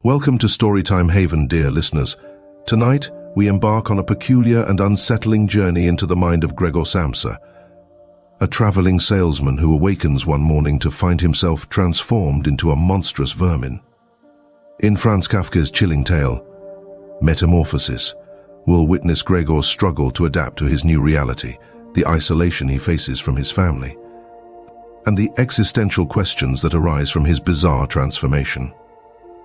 Welcome to Storytime Haven, dear listeners. Tonight, we embark on a peculiar and unsettling journey into the mind of Gregor Samsa, a traveling salesman who awakens one morning to find himself transformed into a monstrous vermin. In Franz Kafka's chilling tale, Metamorphosis, we'll witness Gregor's struggle to adapt to his new reality, the isolation he faces from his family, and the existential questions that arise from his bizarre transformation.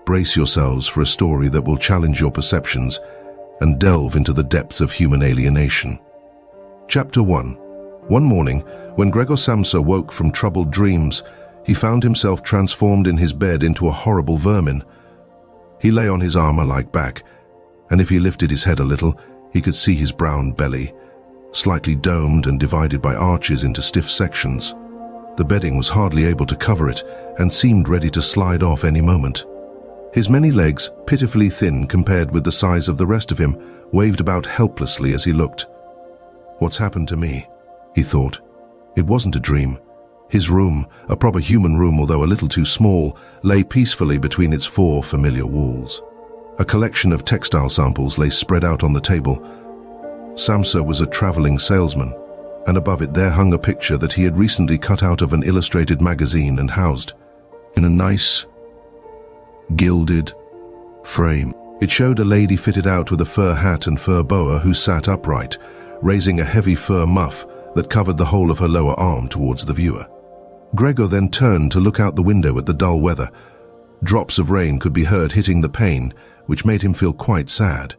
Brace yourselves for a story that will challenge your perceptions and delve into the depths of human alienation. Chapter 1. One morning, when Gregor Samsa woke from troubled dreams, he found himself transformed in his bed into a horrible vermin. He lay on his armor-like back, and if he lifted his head a little, he could see his brown belly, slightly domed and divided by arches into stiff sections. The bedding was hardly able to cover it and seemed ready to slide off any moment. His many legs, pitifully thin compared with the size of the rest of him, waved about helplessly as he looked. "What's happened to me?" he thought. It wasn't a dream. His room, a proper human room although a little too small, lay peacefully between its four familiar walls. A collection of textile samples lay spread out on the table. Samsa was a traveling salesman, and above it there hung a picture that he had recently cut out of an illustrated magazine and housed in a nice, gilded frame. It showed a lady fitted out with a fur hat and fur boa who sat upright, raising a heavy fur muff that covered the whole of her lower arm towards the viewer. Gregor then turned to look out the window at the dull weather. Drops of rain could be heard hitting the pane, which made him feel quite sad.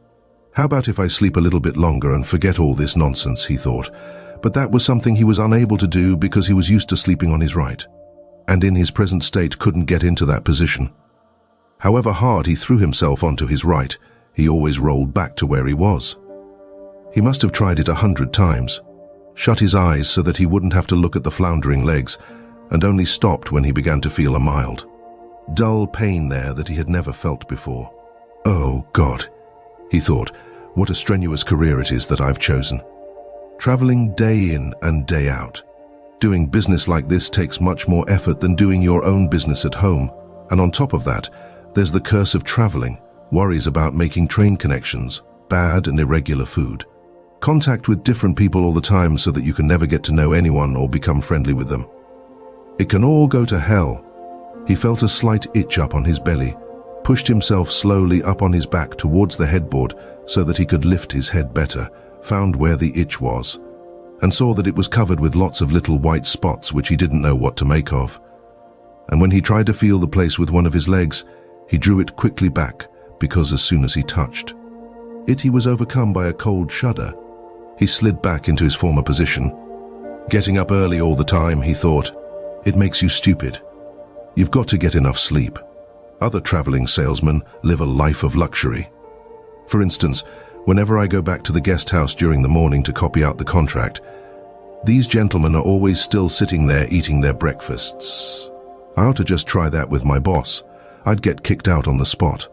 How about if I sleep a little bit longer and forget all this nonsense, he thought. But that was something he was unable to do because he was used to sleeping on his right, and in his present state couldn't get into that position. However hard he threw himself onto his right, he always rolled back to where he was. He must have tried it 100 times, shut his eyes so that he wouldn't have to look at the floundering legs, and only stopped when he began to feel a mild, dull pain there that he had never felt before. Oh God, he thought, what a strenuous career it is that I've chosen. Traveling day in and day out. Doing business like this takes much more effort than doing your own business at home, and on top of that, there's the curse of traveling, worries about making train connections, bad and irregular food, contact with different people all the time so that you can never get to know anyone or become friendly with them. It can all go to hell. He felt a slight itch up on his belly, pushed himself slowly up on his back towards the headboard so that he could lift his head better, found where the itch was, and saw that it was covered with lots of little white spots which he didn't know what to make of. And when he tried to feel the place with one of his legs, he drew it quickly back, because as soon as he touched it, he was overcome by a cold shudder. He slid back into his former position. Getting up early all the time, he thought, it makes you stupid. You've got to get enough sleep. Other traveling salesmen live a life of luxury. For instance, whenever I go back to the guest house during the morning to copy out the contract, these gentlemen are always still sitting there eating their breakfasts. I ought to just try that with my boss. I'd get kicked out on the spot.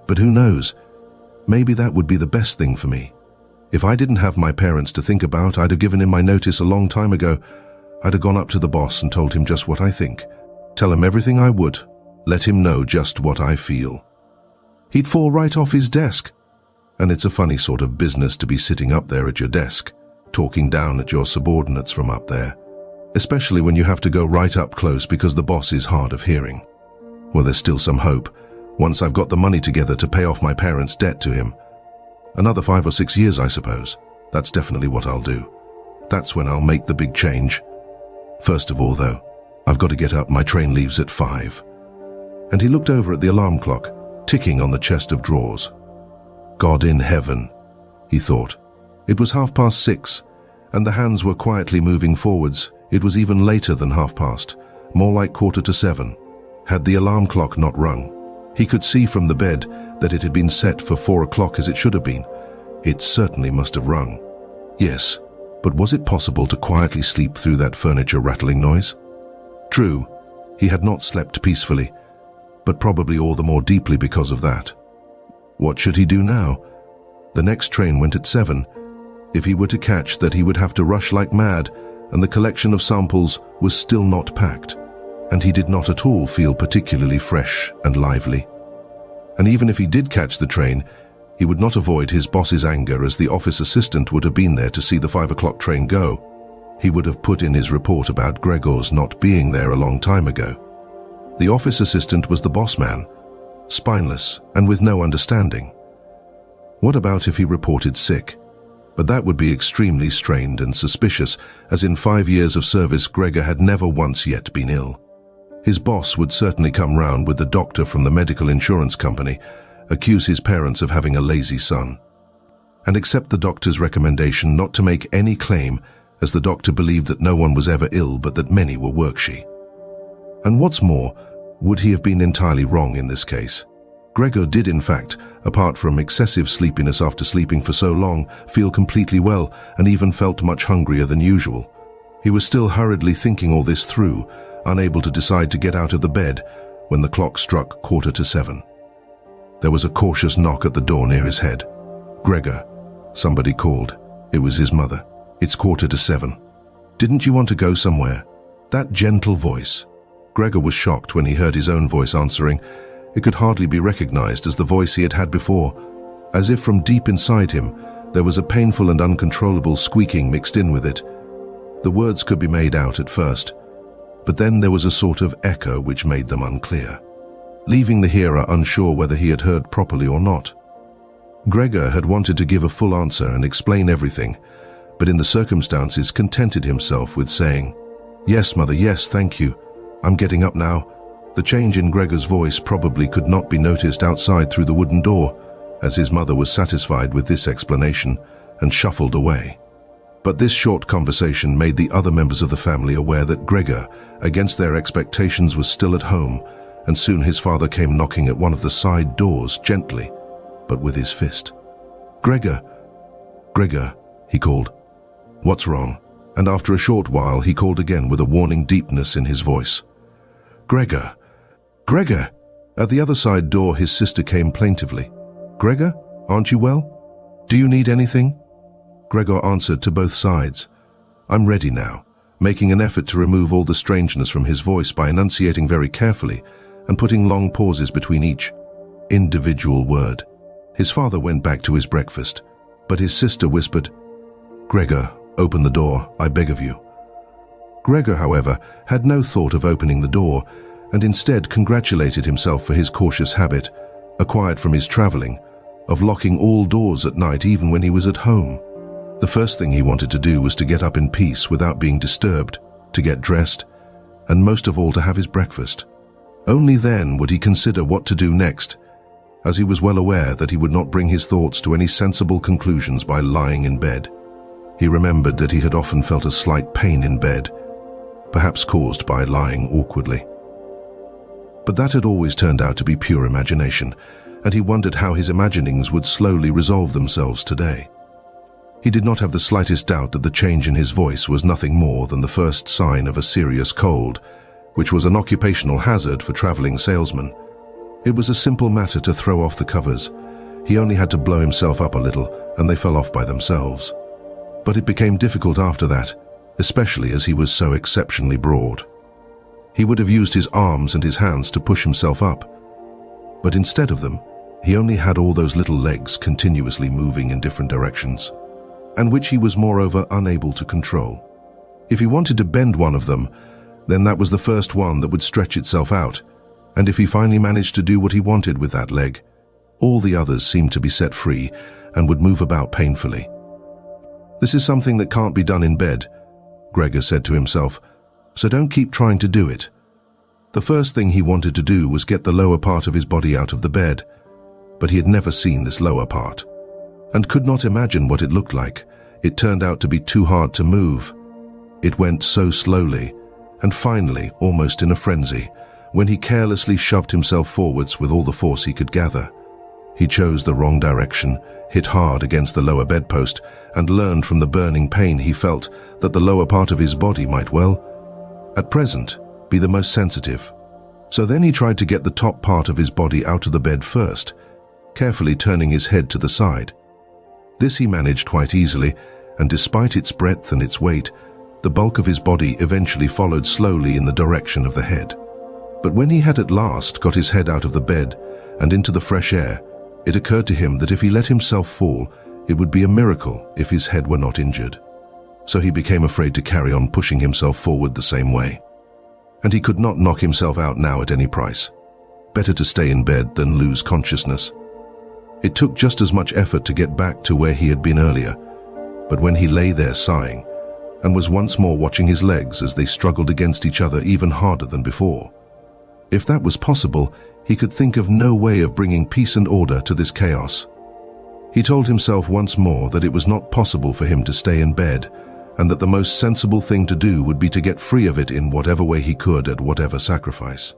But who knows? Maybe that would be the best thing for me. If I didn't have my parents to think about, I'd have given him my notice a long time ago. I'd have gone up to the boss and told him just what I think. Tell him everything I would. Let him know just what I feel. He'd fall right off his desk. And it's a funny sort of business to be sitting up there at your desk, talking down at your subordinates from up there, especially when you have to go right up close because the boss is hard of hearing. Well, there's still some hope. Once I've got the money together to pay off my parents' debt to him. Another 5 or 6 years, I suppose. That's definitely what I'll do. That's when I'll make the big change. First of all, though, I've got to get up. My train leaves at 5. And he looked over at the alarm clock, ticking on the chest of drawers. God in heaven, he thought. It was 6:30, and the hands were quietly moving forwards. It was even later than 7:30, more like 7:15. Had the alarm clock not rung, he could see from the bed that it had been set for 4 o'clock as it should have been. It certainly must have rung. Yes, but was it possible to quietly sleep through that furniture rattling noise? True, he had not slept peacefully, but probably all the more deeply because of that. What should he do now? The next train went at 7. If he were to catch that, he would have to rush like mad, and the collection of samples was still not packed, and he did not at all feel particularly fresh and lively. And even if he did catch the train, he would not avoid his boss's anger, as the office assistant would have been there to see the 5 o'clock train go. He would have put in his report about Gregor's not being there a long time ago. The office assistant was the boss man, spineless and with no understanding. What about if he reported sick? But that would be extremely strained and suspicious, as in 5 years of service Gregor had never once yet been ill. His boss would certainly come round with the doctor from the medical insurance company, accuse his parents of having a lazy son, and accept the doctor's recommendation not to make any claim, as the doctor believed that no one was ever ill but that many were workshy. And what's more, would he have been entirely wrong in this case? Gregor did in fact, apart from excessive sleepiness after sleeping for so long, feel completely well and even felt much hungrier than usual. He was still hurriedly thinking all this through, unable to decide to get out of the bed, when the clock struck 7:15. There was a cautious knock at the door near his head. "Gregor," somebody called. It was his mother. "It's 7:15. Didn't you want to go somewhere?" That gentle voice. Gregor was shocked when he heard his own voice answering. It could hardly be recognized as the voice he had had before. As if from deep inside him, there was a painful and uncontrollable squeaking mixed in with it. The words could be made out at first, but then there was a sort of echo which made them unclear, leaving the hearer unsure whether he had heard properly or not. Gregor had wanted to give a full answer and explain everything, but in the circumstances contented himself with saying, "Yes, mother, yes, thank you. I'm getting up now." The change in Gregor's voice probably could not be noticed outside through the wooden door, as his mother was satisfied with this explanation and shuffled away. But this short conversation made the other members of the family aware that Gregor, against their expectations, was still at home, and soon his father came knocking at one of the side doors gently, but with his fist. "Gregor, Gregor," he called. "What's wrong?" And after a short while he called again with a warning deepness in his voice. "Gregor, Gregor!" At the other side door his sister came plaintively. "Gregor, aren't you well? Do you need anything?" Gregor answered to both sides. "I'm ready now," making an effort to remove all the strangeness from his voice by enunciating very carefully and putting long pauses between each individual word. His father went back to his breakfast, but his sister whispered, "Gregor, open the door, I beg of you." Gregor, however, had no thought of opening the door, and instead congratulated himself for his cautious habit, acquired from his traveling, of locking all doors at night even when he was at home. The first thing he wanted to do was to get up in peace without being disturbed, to get dressed, and most of all to have his breakfast. Only then would he consider what to do next, as he was well aware that he would not bring his thoughts to any sensible conclusions by lying in bed. He remembered that he had often felt a slight pain in bed, perhaps caused by lying awkwardly. But that had always turned out to be pure imagination, and he wondered how his imaginings would slowly resolve themselves today. He did not have the slightest doubt that the change in his voice was nothing more than the first sign of a serious cold, which was an occupational hazard for traveling salesmen. It was a simple matter to throw off the covers. He only had to blow himself up a little, and they fell off by themselves. But it became difficult after that, especially as he was so exceptionally broad. He would have used his arms and his hands to push himself up, but instead of them, he only had all those little legs continuously moving in different directions, and which he was moreover unable to control. If he wanted to bend one of them, then that was the first one that would stretch itself out, and if he finally managed to do what he wanted with that leg, all the others seemed to be set free and would move about painfully. "This is something that can't be done in bed," Gregor said to himself, "so don't keep trying to do it." The first thing he wanted to do was get the lower part of his body out of the bed, but he had never seen this lower part, and could not imagine what it looked like. It turned out to be too hard to move. It went so slowly, and finally, almost in a frenzy, when he carelessly shoved himself forwards with all the force he could gather. He chose the wrong direction, hit hard against the lower bedpost, and learned from the burning pain he felt that the lower part of his body might well, at present, be the most sensitive. So then he tried to get the top part of his body out of the bed first, carefully turning his head to the side. This he managed quite easily, and despite its breadth and its weight, the bulk of his body eventually followed slowly in the direction of the head. But when he had at last got his head out of the bed and into the fresh air, it occurred to him that if he let himself fall, it would be a miracle if his head were not injured. So he became afraid to carry on pushing himself forward the same way. And he could not knock himself out now at any price. Better to stay in bed than lose consciousness. It took just as much effort to get back to where he had been earlier, but when he lay there sighing, and was once more watching his legs as they struggled against each other even harder than before. If that was possible, he could think of no way of bringing peace and order to this chaos. He told himself once more that it was not possible for him to stay in bed, and that the most sensible thing to do would be to get free of it in whatever way he could at whatever sacrifice.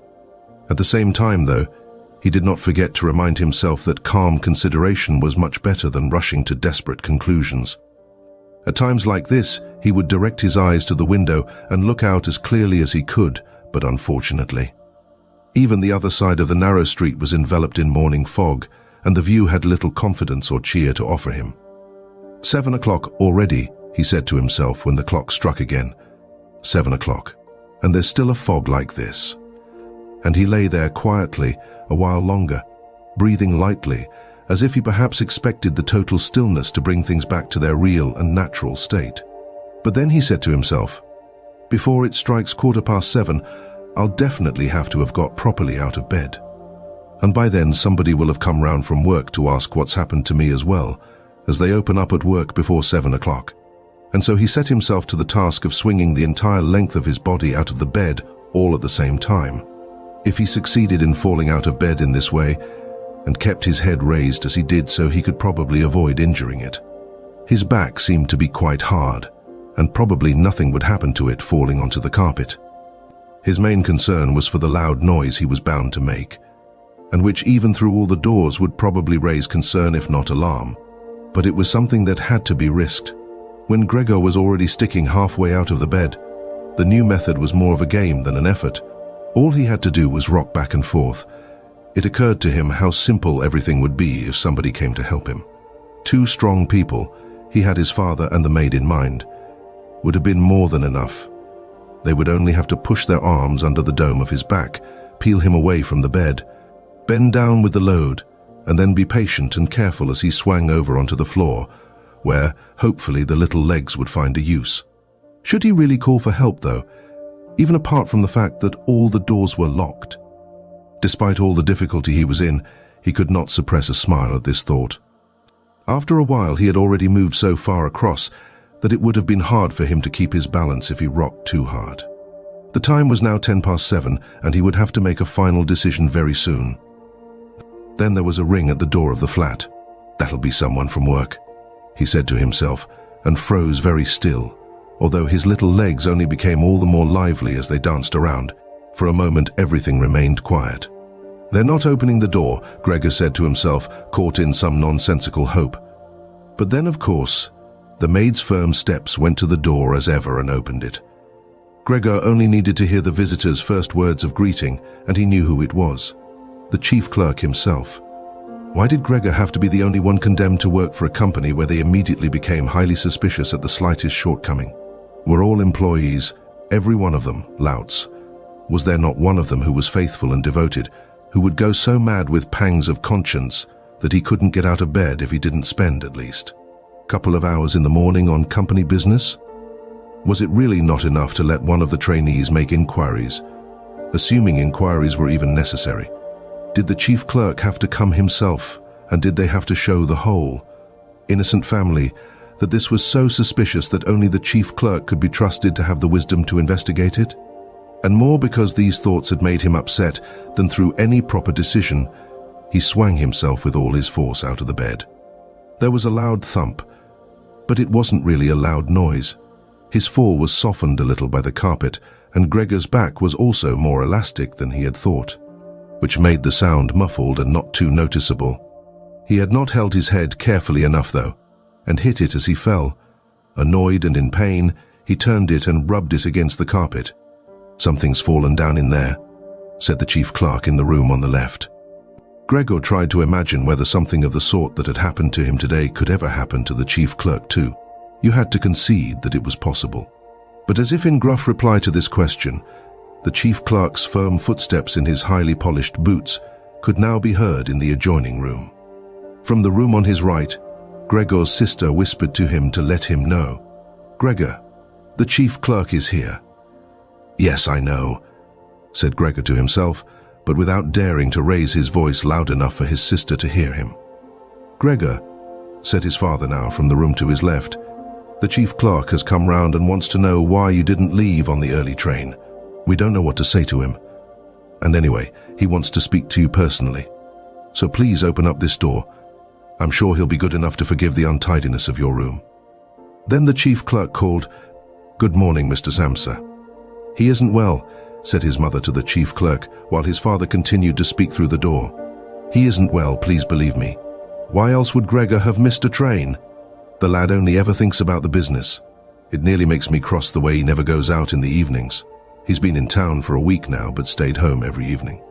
At the same time, though, he did not forget to remind himself that calm consideration was much better than rushing to desperate conclusions. At times like this, he would direct his eyes to the window and look out as clearly as he could, but unfortunately. Even the other side of the narrow street was enveloped in morning fog, and the view had little confidence or cheer to offer him. 7 o'clock already, he said to himself when the clock struck again. 7 o'clock, and there's still a fog like this. And he lay there quietly a while longer, breathing lightly, as if he perhaps expected the total stillness to bring things back to their real and natural state. But then he said to himself, before it strikes 7:15, I'll definitely have to have got properly out of bed. And by then somebody will have come round from work to ask what's happened to me as well, as they open up at work before 7 o'clock. And so he set himself to the task of swinging the entire length of his body out of the bed all at the same time. If he succeeded in falling out of bed in this way, and kept his head raised as he did so, he could probably avoid injuring it. His back seemed to be quite hard, and probably nothing would happen to it falling onto the carpet. His main concern was for the loud noise he was bound to make, and which even through all the doors would probably raise concern if not alarm. But it was something that had to be risked. When Gregor was already sticking halfway out of the bed, the new method was more of a game than an effort. All he had to do was rock back and forth. It occurred to him how simple everything would be if somebody came to help him. 2 strong people, he had his father and the maid in mind, would have been more than enough. They would only have to push their arms under the dome of his back, peel him away from the bed, bend down with the load, and then be patient and careful as he swung over onto the floor, where, hopefully, the little legs would find a use. Should he really call for help, though, even apart from the fact that all the doors were locked? Despite all the difficulty he was in, he could not suppress a smile at this thought. After a while, he had already moved so far across that it would have been hard for him to keep his balance if he rocked too hard. The time was now 7:10, and he would have to make a final decision very soon. Then there was a ring at the door of the flat. That'll be someone from work, he said to himself, and froze very still, although his little legs only became all the more lively as they danced around. For a moment, everything remained quiet. They're not opening the door, Gregor said to himself, caught in some nonsensical hope. But then, of course, the maid's firm steps went to the door as ever and opened it. Gregor only needed to hear the visitor's first words of greeting, and he knew who it was. The chief clerk himself. Why did Gregor have to be the only one condemned to work for a company where they immediately became highly suspicious at the slightest shortcoming? Were all employees, every one of them, louts? Was there not one of them who was faithful and devoted, who would go so mad with pangs of conscience that he couldn't get out of bed if he didn't spend at least a couple of hours in the morning on company business? Was it really not enough to let one of the trainees make inquiries, assuming inquiries were even necessary? Did the chief clerk have to come himself, and did they have to show the whole innocent family that this was so suspicious that only the chief clerk could be trusted to have the wisdom to investigate it? And more because these thoughts had made him upset than through any proper decision, he swung himself with all his force out of the bed. There was a loud thump, but it wasn't really a loud noise. His fall was softened a little by the carpet, and Gregor's back was also more elastic than he had thought, which made the sound muffled and not too noticeable. He had not held his head carefully enough, though, and hit it as he fell. Annoyed and in pain, he turned it and rubbed it against the carpet. "Something's fallen down in there," said the chief clerk in the room on the left. Gregor tried to imagine whether something of the sort that had happened to him today could ever happen to the chief clerk too. You had to concede that it was possible. But as if in gruff reply to this question, the chief clerk's firm footsteps in his highly polished boots could now be heard in the adjoining room. From the room on his right, Gregor's sister whispered to him to let him know. "Gregor, the chief clerk is here." "Yes, I know," said Gregor to himself, but without daring to raise his voice loud enough for his sister to hear him. "Gregor," said his father now from the room to his left, "the chief clerk has come round and wants to know why you didn't leave on the early train. We don't know what to say to him. And anyway, he wants to speak to you personally. So please open up this door. I'm sure he'll be good enough to forgive the untidiness of your room." Then the chief clerk called, "Good morning, Mr. Samsa." "He isn't well," said his mother to the chief clerk, while his father continued to speak through the door. "He isn't well, please believe me. Why else would Gregor have missed a train? The lad only ever thinks about the business. It nearly makes me cross the way he never goes out in the evenings. He's been in town for a week now, but stayed home every evening.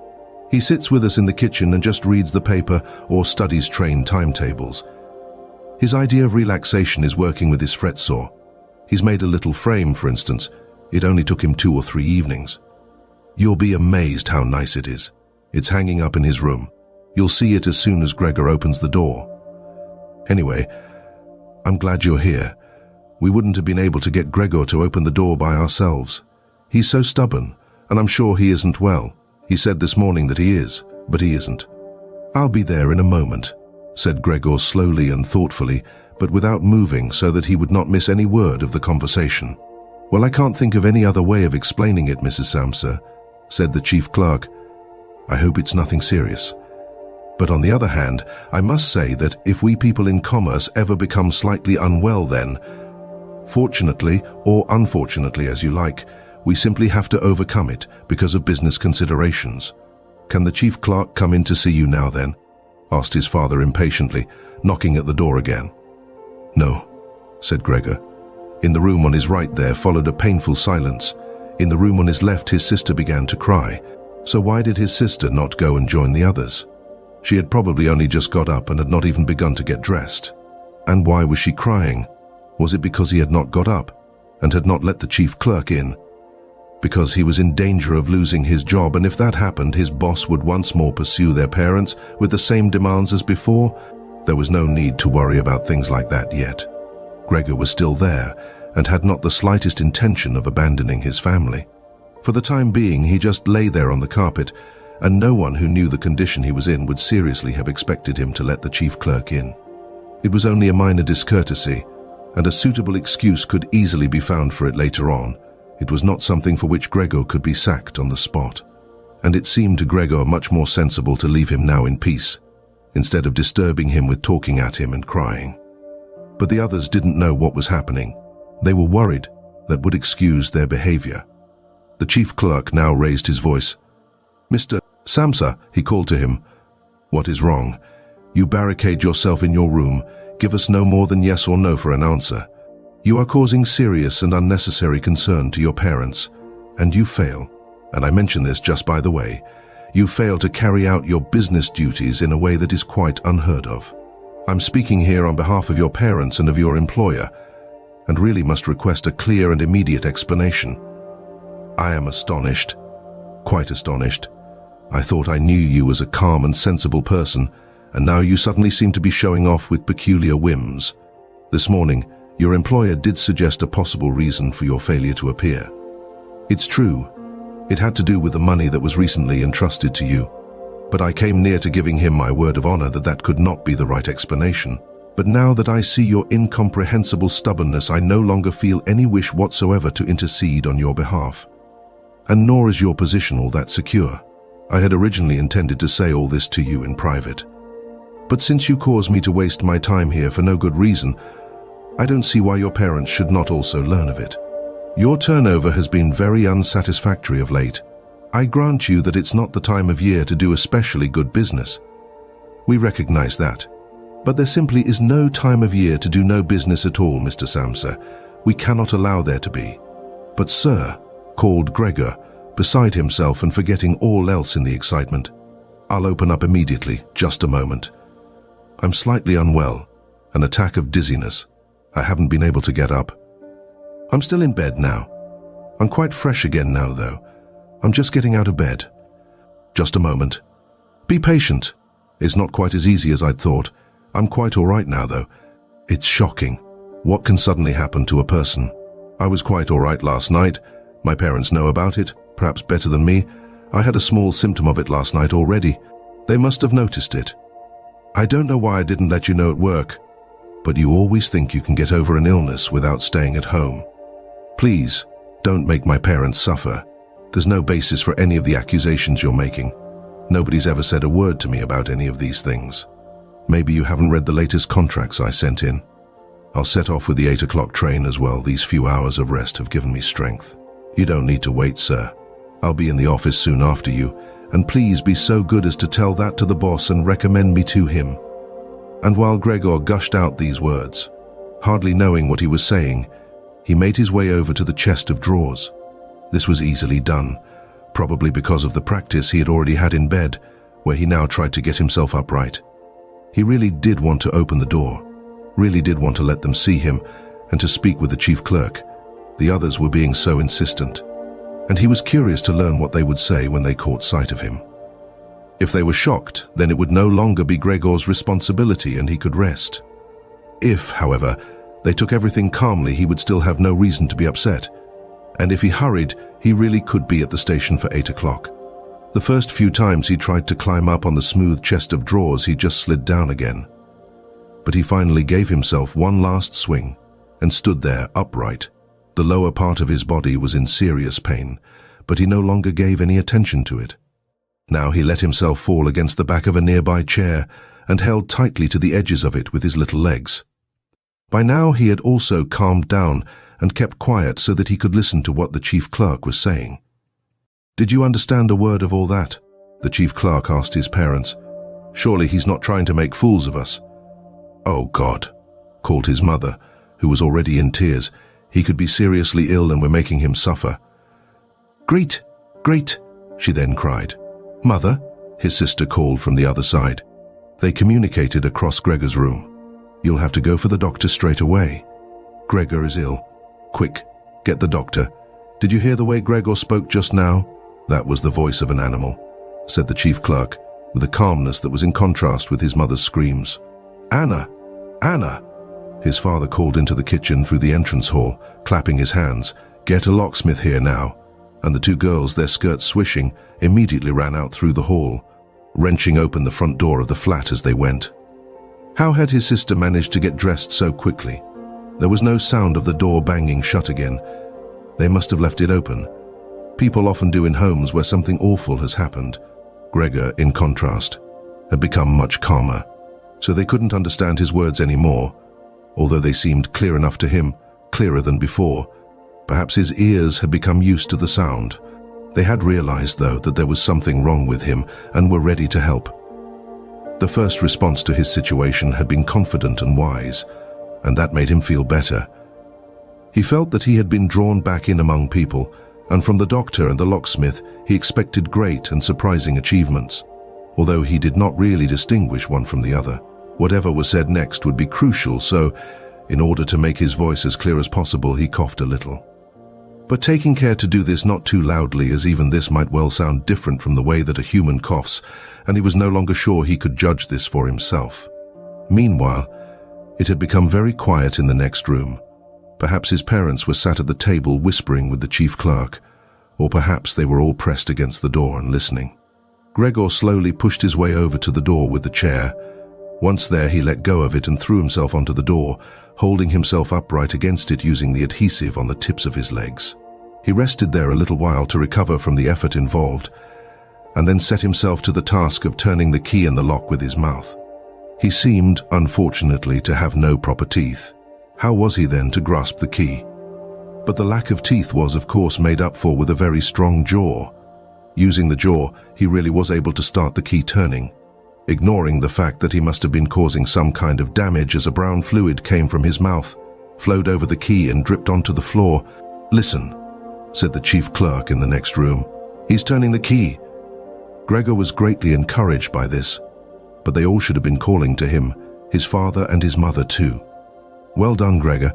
He sits with us in the kitchen and just reads the paper or studies train timetables. His idea of relaxation is working with his fret saw. He's made a little frame, for instance. It only took him 2 or 3 evenings. You'll be amazed how nice it is. It's hanging up in his room. You'll see it as soon as Gregor opens the door. Anyway, I'm glad you're here. We wouldn't have been able to get Gregor to open the door by ourselves. He's so stubborn, and I'm sure he isn't well. He said this morning that he is, but he isn't." "I'll be there in a moment," said Gregor slowly and thoughtfully, but without moving so that he would not miss any word of the conversation. "Well, I can't think of any other way of explaining it, Mrs. Samsa," said the chief clerk. "I hope it's nothing serious. But on the other hand, I must say that if we people in commerce ever become slightly unwell, then, fortunately or unfortunately as you like, we simply have to overcome it because of business considerations. Can the chief clerk come in to see you now then?" asked his father impatiently, knocking at the door again. "No," said Gregor. In the room on his right there followed a painful silence. In the room on his left his sister began to cry. So why did his sister not go and join the others? She had probably only just got up and had not even begun to get dressed. And why was she crying? Was it because he had not got up and had not let the chief clerk in? Because he was in danger of losing his job, and if that happened, his boss would once more pursue their parents with the same demands as before? There was no need to worry about things like that yet. Gregor was still there and had not the slightest intention of abandoning his family. For the time being, he just lay there on the carpet, and no one who knew the condition he was in would seriously have expected him to let the chief clerk in. It was only a minor discourtesy, and a suitable excuse could easily be found for it later on. It was not something for which Gregor could be sacked on the spot. And it seemed to Gregor much more sensible to leave him now in peace, instead of disturbing him with talking at him and crying. But the others didn't know what was happening. They were worried that would excuse their behavior. The chief clerk now raised his voice. "Mr. Samsa," he called to him. "What is wrong? You barricade yourself in your room. Give us no more than yes or no for an answer. You are causing serious and unnecessary concern to your parents, and you fail, and I mention this just by the way, you fail to carry out your business duties in a way that is quite unheard of. I'm speaking here on behalf of your parents and of your employer, and really must request a clear and immediate explanation. I am astonished, quite astonished. I thought I knew you as a calm and sensible person, and now you suddenly seem to be showing off with peculiar whims. This morning, your employer did suggest a possible reason for your failure to appear. It's true, it had to do with the money that was recently entrusted to you, but I came near to giving him my word of honor that that could not be the right explanation. But now that I see your incomprehensible stubbornness, I no longer feel any wish whatsoever to intercede on your behalf. And nor is your position all that secure. I had originally intended to say all this to you in private. But since you cause me to waste my time here for no good reason, I don't see why your parents should not also learn of it. Your turnover has been very unsatisfactory of late. I grant you that it's not the time of year to do especially good business. We recognize that. But there simply is no time of year to do no business at all, Mr. Samsa. We cannot allow there to be. But sir, called Gregor, beside himself and forgetting all else in the excitement. I'll open up immediately, just a moment. I'm slightly unwell, an attack of dizziness. I haven't been able to get up. I'm still in bed now. I'm quite fresh again now, though. I'm just getting out of bed. Just a moment. Be patient. It's not quite as easy as I'd thought. I'm quite all right now, though. It's shocking. What can suddenly happen to a person? I was quite all right last night. My parents know about it, perhaps better than me. I had a small symptom of it last night already. They must have noticed it. I don't know why I didn't let you know at work, but you always think you can get over an illness without staying at home. Please, don't make my parents suffer. There's no basis for any of the accusations you're making. Nobody's ever said a word to me about any of these things. Maybe you haven't read the latest contracts I sent in. I'll set off with the 8 o'clock train as well. These few hours of rest have given me strength. You don't need to wait, sir. I'll be in the office soon after you, and please be so good as to tell that to the boss and recommend me to him. And while Gregor gushed out these words, hardly knowing what he was saying, he made his way over to the chest of drawers. This was easily done, probably because of the practice he had already had in bed, where he now tried to get himself upright. He really did want to open the door, really did want to let them see him and to speak with the chief clerk. The others were being so insistent, and he was curious to learn what they would say when they caught sight of him. If they were shocked, then it would no longer be Gregor's responsibility and he could rest. If, however, they took everything calmly, he would still have no reason to be upset. And if he hurried, he really could be at the station for 8 o'clock. The first few times he tried to climb up on the smooth chest of drawers, he just slid down again. But he finally gave himself one last swing and stood there upright. The lower part of his body was in serious pain, but he no longer gave any attention to it. Now he let himself fall against the back of a nearby chair and held tightly to the edges of it with his little legs. By now he had also calmed down and kept quiet so that he could listen to what the chief clerk was saying. "Did you understand a word of all that?" the chief clerk asked his parents. "Surely he's not trying to make fools of us." "Oh God," called his mother, who was already in tears. He could be seriously ill and we're making him suffer. "Great, great," she then cried. "Mother," his sister called from the other side. They communicated across Gregor's room. "You'll have to go for the doctor straight away. Gregor is ill. Quick, get the doctor. Did you hear the way Gregor spoke just now?" "That was the voice of an animal," said the chief clerk, with a calmness that was in contrast with his mother's screams. "Anna! Anna!" His father called into the kitchen through the entrance hall, clapping his hands. "Get a locksmith here now." And the two girls, their skirts swishing, immediately ran out through the hall, wrenching open the front door of the flat as they went. How had his sister managed to get dressed so quickly? There was no sound of the door banging shut again. They must have left it open. People often do in homes where something awful has happened. Gregor, in contrast, had become much calmer, so they couldn't understand his words anymore, although they seemed clear enough to him, clearer than before. Perhaps his ears had become used to the sound. They had realized, though, that there was something wrong with him and were ready to help. The first response to his situation had been confident and wise, and that made him feel better. He felt that he had been drawn back in among people, and from the doctor and the locksmith he expected great and surprising achievements, although he did not really distinguish one from the other. Whatever was said next would be crucial, so, in order to make his voice as clear as possible, he coughed a little. But taking care to do this not too loudly, as even this might well sound different from the way that a human coughs, and he was no longer sure he could judge this for himself. Meanwhile, it had become very quiet in the next room. Perhaps his parents were sat at the table whispering with the chief clerk, or perhaps they were all pressed against the door and listening. Gregor slowly pushed his way over to the door with the chair. Once there, he let go of it and threw himself onto the door, holding himself upright against it using the adhesive on the tips of his legs. He rested there a little while to recover from the effort involved, and then set himself to the task of turning the key in the lock with his mouth. He seemed, unfortunately, to have no proper teeth. How was he then to grasp the key? But the lack of teeth was, of course, made up for with a very strong jaw. Using the jaw, he really was able to start the key turning, ignoring the fact that he must have been causing some kind of damage as a brown fluid came from his mouth, flowed over the key and dripped onto the floor. "Listen," said the chief clerk in the next room. "He's turning the key." Gregor was greatly encouraged by this, but they all should have been calling to him, his father and his mother too. "Well done, Gregor."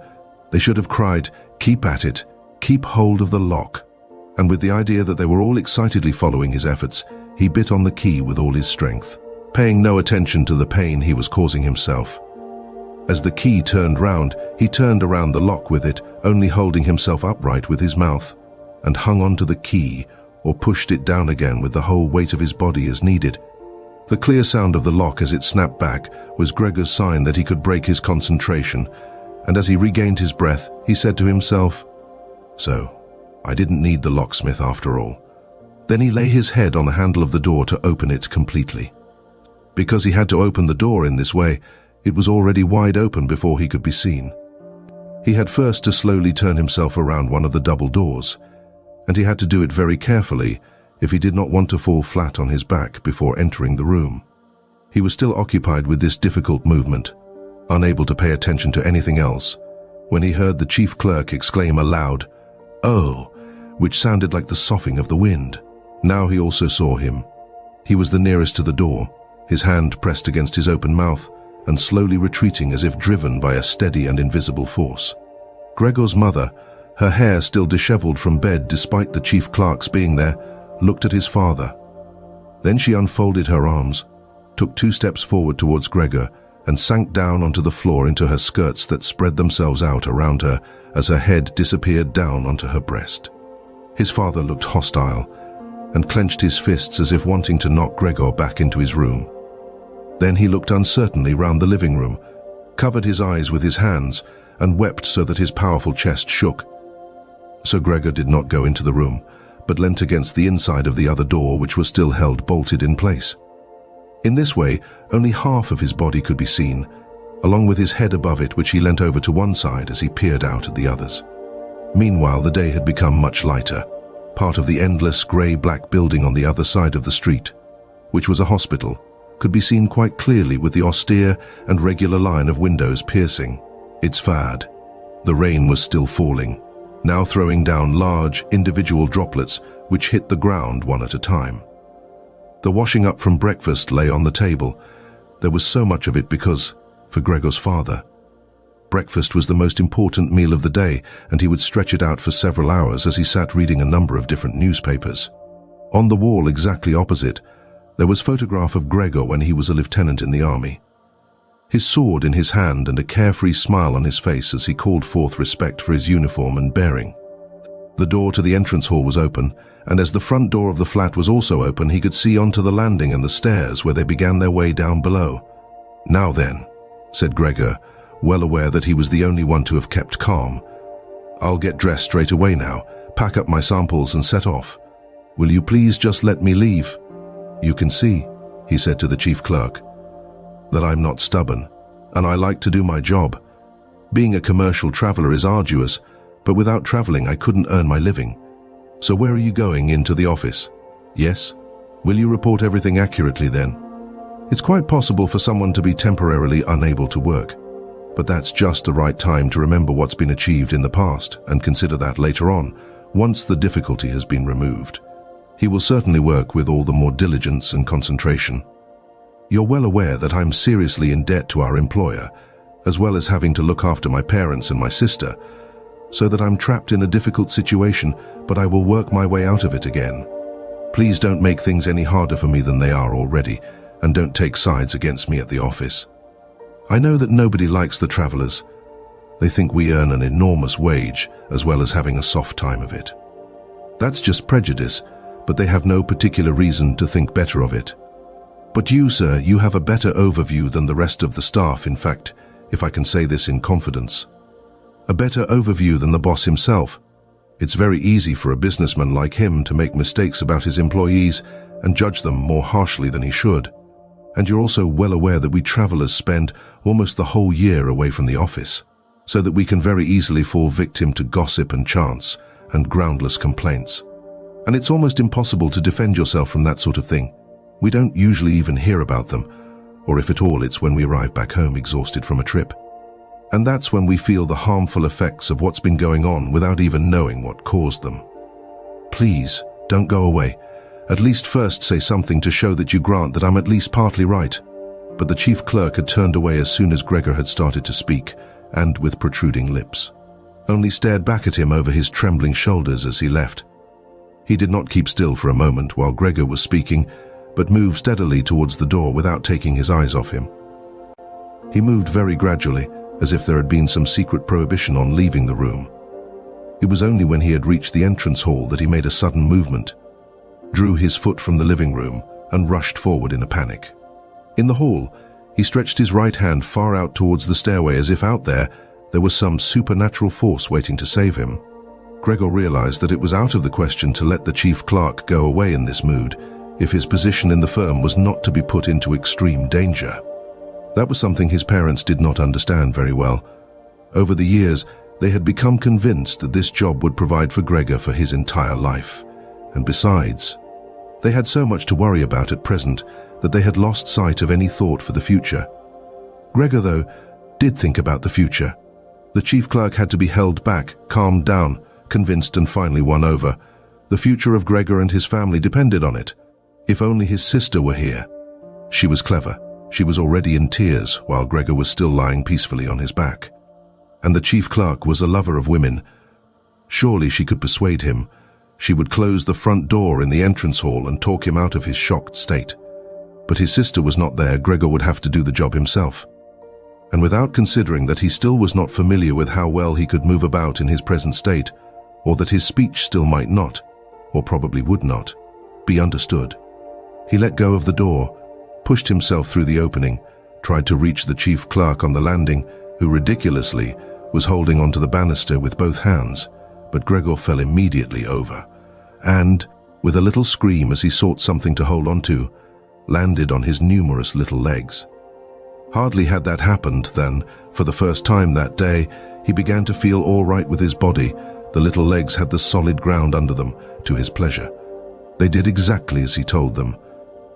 They should have cried, "Keep at it, keep hold of the lock." And with the idea that they were all excitedly following his efforts, He bit on the key with all his strength, paying no attention to the pain he was causing himself. As the key turned round, he turned around the lock with it, only holding himself upright with his mouth, and hung onto the key or pushed it down again with the whole weight of his body as needed. The clear sound of the lock as it snapped back was Gregor's sign that he could break his concentration, and as he regained his breath, he said to himself, "So, I didn't need the locksmith after all." Then he lay his head on the handle of the door to open it completely. Because he had to open the door in this way, it was already wide open before he could be seen. He had first to slowly turn himself around one of the double doors, and he had to do it very carefully if he did not want to fall flat on his back before entering the room. He was still occupied with this difficult movement, unable to pay attention to anything else, when he heard the chief clerk exclaim aloud, "Oh," which sounded like the soughing of the wind. Now he also saw him. He was the nearest to the door, his hand pressed against his open mouth and slowly retreating as if driven by a steady and invisible force. Gregor's mother, her hair still disheveled from bed despite the chief clerk's being there, looked at his father. Then she unfolded her arms, took 2 steps forward towards Gregor, and sank down onto the floor into her skirts that spread themselves out around her as her head disappeared down onto her breast. His father looked hostile and clenched his fists as if wanting to knock Gregor back into his room. Then he looked uncertainly round the living room, covered his eyes with his hands, and wept so that his powerful chest shook. So Gregor did not go into the room, but leant against the inside of the other door, which was still held bolted in place. In this way, only half of his body could be seen, along with his head above it, which he leant over to one side as he peered out at the others. Meanwhile, the day had become much lighter. Part of the endless grey-black building on the other side of the street, which was a hospital, could be seen quite clearly with the austere and regular line of windows piercing its facade. The rain was still falling, now throwing down large, individual droplets which hit the ground one at a time. The washing up from breakfast lay on the table. There was so much of it because, for Gregor's father, breakfast was the most important meal of the day, and he would stretch it out for several hours as he sat reading a number of different newspapers. On the wall exactly opposite, there was a photograph of Gregor when he was a lieutenant in the army. His sword in his hand and a carefree smile on his face as he called forth respect for his uniform and bearing. The door to the entrance hall was open, and as the front door of the flat was also open, he could see onto the landing and the stairs where they began their way down below. "Now then," said Gregor, well aware that he was the only one to have kept calm. "I'll get dressed straight away now, pack up my samples and set off. Will you please just let me leave? You can see," he said to the chief clerk, "that I'm not stubborn, and I like to do my job. Being a commercial traveler is arduous, but without traveling I couldn't earn my living. So where are you going? Into the office? Yes? Will you report everything accurately then? It's quite possible for someone to be temporarily unable to work, but that's just the right time to remember what's been achieved in the past and consider that later on, once the difficulty has been removed. He will certainly work with all the more diligence and concentration. You're well aware that I'm seriously in debt to our employer, as well as having to look after my parents and my sister, so that I'm trapped in a difficult situation, but I will work my way out of it again. Please don't make things any harder for me than they are already, and don't take sides against me at the office. I know that nobody likes the travelers. They think we earn an enormous wage, as well as having a soft time of it. That's just prejudice, but they have no particular reason to think better of it. But you, sir, you have a better overview than the rest of the staff, in fact, if I can say this in confidence. A better overview than the boss himself. It's very easy for a businessman like him to make mistakes about his employees and judge them more harshly than he should. And you're also well aware that we travelers spend almost the whole year away from the office, so that we can very easily fall victim to gossip and chance and groundless complaints. And it's almost impossible to defend yourself from that sort of thing. We don't usually even hear about them, or if at all, it's when we arrive back home exhausted from a trip. And that's when we feel the harmful effects of what's been going on without even knowing what caused them. Please, don't go away. At least first say something to show that you grant that I'm at least partly right." But the chief clerk had turned away as soon as Gregor had started to speak, and with protruding lips, only stared back at him over his trembling shoulders as he left. He did not keep still for a moment while Gregor was speaking, but moved steadily towards the door without taking his eyes off him. He moved very gradually, as if there had been some secret prohibition on leaving the room. It was only when he had reached the entrance hall that he made a sudden movement, drew his foot from the living room, and rushed forward in a panic. In the hall, he stretched his right hand far out towards the stairway as if out there was some supernatural force waiting to save him. Gregor realized that it was out of the question to let the chief clerk go away in this mood if his position in the firm was not to be put into extreme danger. That was something his parents did not understand very well. Over the years, they had become convinced that this job would provide for Gregor for his entire life. And besides, they had so much to worry about at present that they had lost sight of any thought for the future. Gregor, though, did think about the future. The chief clerk had to be held back, calmed down, convinced and finally won over. The future of Gregor and his family depended on it. If only his sister were here. She was clever. She was already in tears while Gregor was still lying peacefully on his back. And the chief clerk was a lover of women. Surely she could persuade him. She would close the front door in the entrance hall and talk him out of his shocked state. But his sister was not there. Gregor would have to do the job himself. And without considering that he still was not familiar with how well he could move about in his present state, or that his speech still might not, or probably would not, be understood, he let go of the door, pushed himself through the opening, tried to reach the chief clerk on the landing, who ridiculously was holding onto the banister with both hands, but Gregor fell immediately over, and, with a little scream as he sought something to hold onto, landed on his numerous little legs. Hardly had that happened than, for the first time that day, he began to feel all right with his body. The little legs had the solid ground under them, to his pleasure. They did exactly as he told them.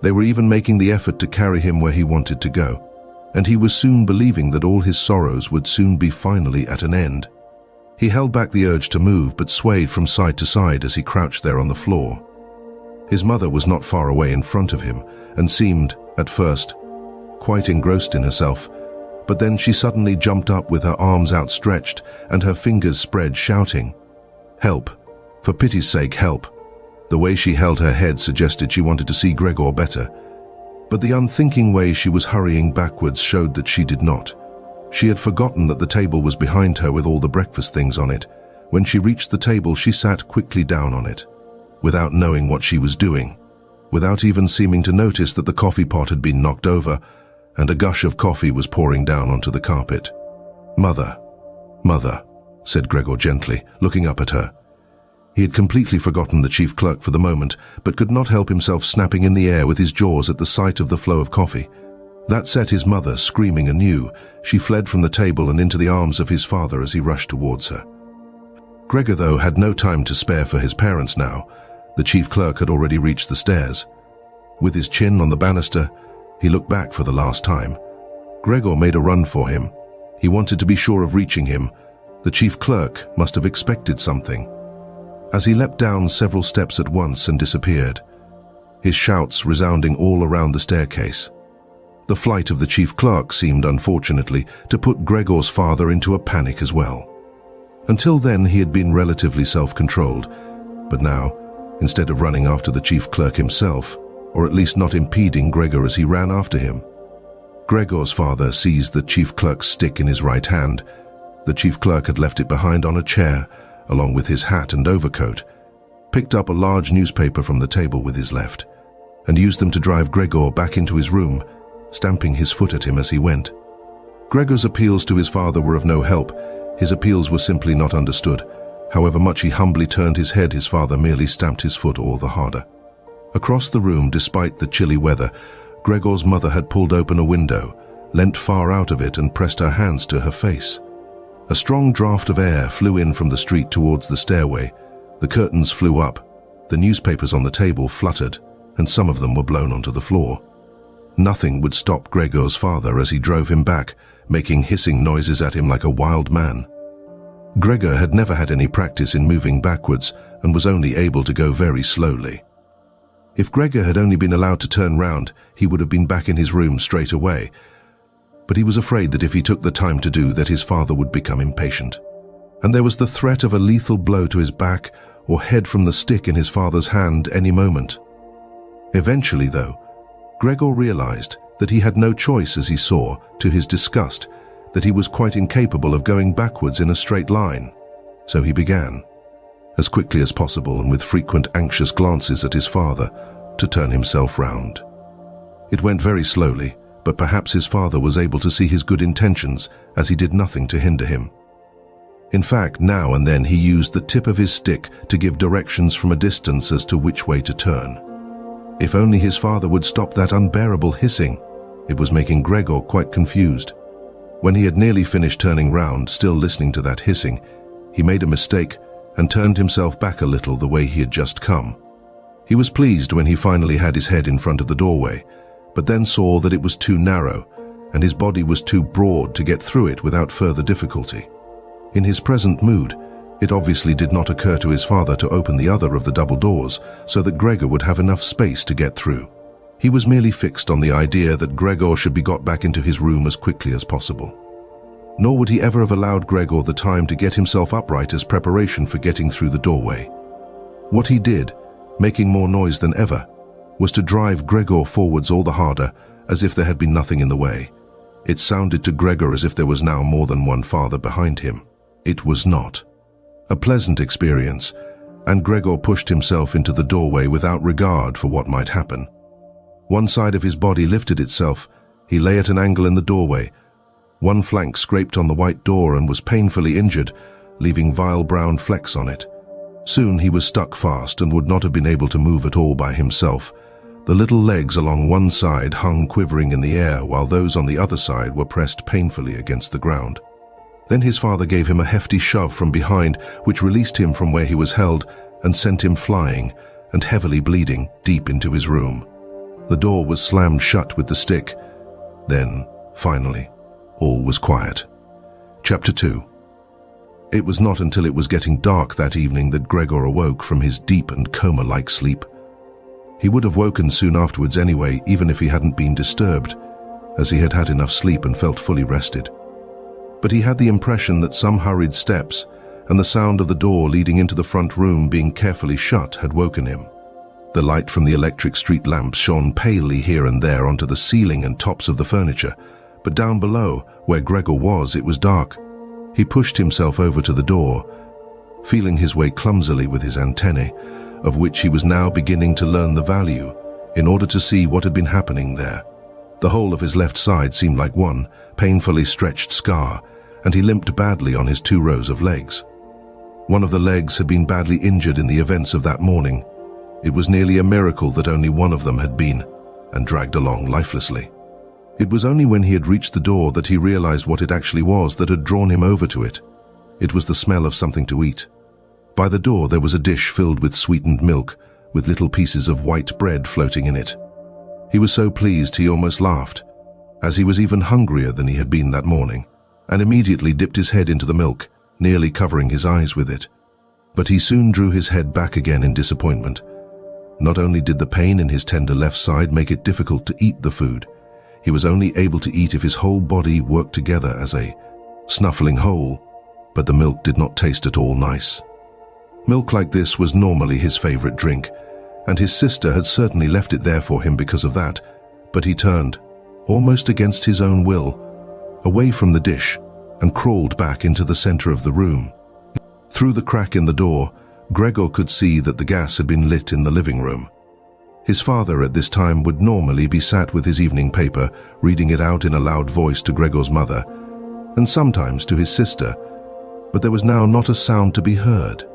They were even making the effort to carry him where he wanted to go, and he was soon believing that all his sorrows would soon be finally at an end. He held back the urge to move, but swayed from side to side as he crouched there on the floor. His mother was not far away in front of him, and seemed, at first, quite engrossed in herself, but then she suddenly jumped up with her arms outstretched and her fingers spread, shouting, "Help! For pity's sake, help!" The way she held her head suggested she wanted to see Gregor better, but the unthinking way she was hurrying backwards showed that she did not. She had forgotten that the table was behind her with all the breakfast things on it. When she reached the table, she sat quickly down on it, without knowing what she was doing, without even seeming to notice that the coffee pot had been knocked over, and a gush of coffee was pouring down onto the carpet. "Mother, Mother," said Gregor gently, looking up at her. He had completely forgotten the chief clerk for the moment, but could not help himself snapping in the air with his jaws at the sight of the flow of coffee. That set his mother screaming anew. She fled from the table and into the arms of his father as he rushed towards her. Gregor, though, had no time to spare for his parents now. The chief clerk had already reached the stairs. With his chin on the banister, he looked back for the last time. Gregor made a run for him. He wanted to be sure of reaching him. The chief clerk must have expected something, as he leapt down several steps at once and disappeared, his shouts resounding all around the staircase. The flight of the chief clerk seemed, unfortunately, to put Gregor's father into a panic as well. Until then, he had been relatively self-controlled, but now, instead of running after the chief clerk himself, or at least not impeding Gregor as he ran after him, Gregor's father seized the chief clerk's stick in his right hand. The chief clerk had left it behind on a chair, along with his hat and overcoat, picked up a large newspaper from the table with his left, and used them to drive Gregor back into his room, stamping his foot at him as he went. Gregor's appeals to his father were of no help. His appeals were simply not understood. However much he humbly turned his head, his father merely stamped his foot all the harder. Across the room, despite the chilly weather, Gregor's mother had pulled open a window, leant far out of it and pressed her hands to her face. A strong draught of air flew in from the street towards the stairway. The curtains flew up, the newspapers on the table fluttered, and some of them were blown onto the floor. Nothing would stop Gregor's father as he drove him back, making hissing noises at him like a wild man. Gregor had never had any practice in moving backwards and was only able to go very slowly. If Gregor had only been allowed to turn round, he would have been back in his room straight away. But he was afraid that if he took the time to do that, his father would become impatient. And there was the threat of a lethal blow to his back or head from the stick in his father's hand any moment. Eventually, though, Gregor realized that he had no choice as he saw, to his disgust, that he was quite incapable of going backwards in a straight line. So he began, as quickly as possible and with frequent anxious glances at his father, to turn himself round. It went very slowly, but perhaps his father was able to see his good intentions, as he did nothing to hinder him. In fact, now and then he used the tip of his stick to give directions from a distance as to which way to turn. If only his father would stop that unbearable hissing. It was making Gregor quite confused. When he had nearly finished turning round, still listening to that hissing, he made a mistake and turned himself back a little the way he had just come. He was pleased when he finally had his head in front of the doorway, but then saw that it was too narrow, and his body was too broad to get through it without further difficulty. In his present mood, it obviously did not occur to his father to open the other of the double doors so that Gregor would have enough space to get through. He was merely fixed on the idea that Gregor should be got back into his room as quickly as possible. Nor would he ever have allowed Gregor the time to get himself upright as preparation for getting through the doorway. What he did, making more noise than ever, was to drive Gregor forwards all the harder, as if there had been nothing in the way. It sounded to Gregor as if there was now more than one father behind him. It was not. A pleasant experience, and Gregor pushed himself into the doorway without regard for what might happen. One side of his body lifted itself. He lay at an angle in the doorway. One flank scraped on the white door and was painfully injured, leaving vile brown flecks on it. Soon he was stuck fast and would not have been able to move at all by himself. The little legs along one side hung quivering in the air, while those on the other side were pressed painfully against the ground. Then his father gave him a hefty shove from behind, which released him from where he was held and sent him flying, and heavily bleeding, deep into his room. The door was slammed shut with the stick. Then, finally, all was quiet. Chapter 2. It was not until it was getting dark that evening that Gregor awoke from his deep and coma-like sleep. He would have woken soon afterwards anyway, even if he hadn't been disturbed, as he had had enough sleep and felt fully rested. But he had the impression that some hurried steps and the sound of the door leading into the front room being carefully shut had woken him. The light from the electric street lamps shone palely here and there onto the ceiling and tops of the furniture, but down below, where Gregor was, it was dark. He pushed himself over to the door, feeling his way clumsily with his antennae, of which he was now beginning to learn the value, in order to see what had been happening there. The whole of his left side seemed like one painfully stretched scar, and he limped badly on his 2 rows of legs. One of the legs had been badly injured in the events of that morning. It was nearly a miracle that only one of them had been, and dragged along lifelessly. It was only when he had reached the door that he realized what it actually was that had drawn him over to it. It was the smell of something to eat. By the door there was a dish filled with sweetened milk, with little pieces of white bread floating in it. He was so pleased he almost laughed, as he was even hungrier than he had been that morning, and immediately dipped his head into the milk, nearly covering his eyes with it. But he soon drew his head back again in disappointment. Not only did the pain in his tender left side make it difficult to eat the food, he was only able to eat if his whole body worked together as a snuffling whole, but the milk did not taste at all nice. Milk like this was normally his favorite drink, and his sister had certainly left it there for him because of that, but he turned, almost against his own will, away from the dish and crawled back into the center of the room. Through the crack in the door, Gregor could see that the gas had been lit in the living room. His father at this time would normally be sat with his evening paper, reading it out in a loud voice to Gregor's mother, and sometimes to his sister, but there was now not a sound to be heard.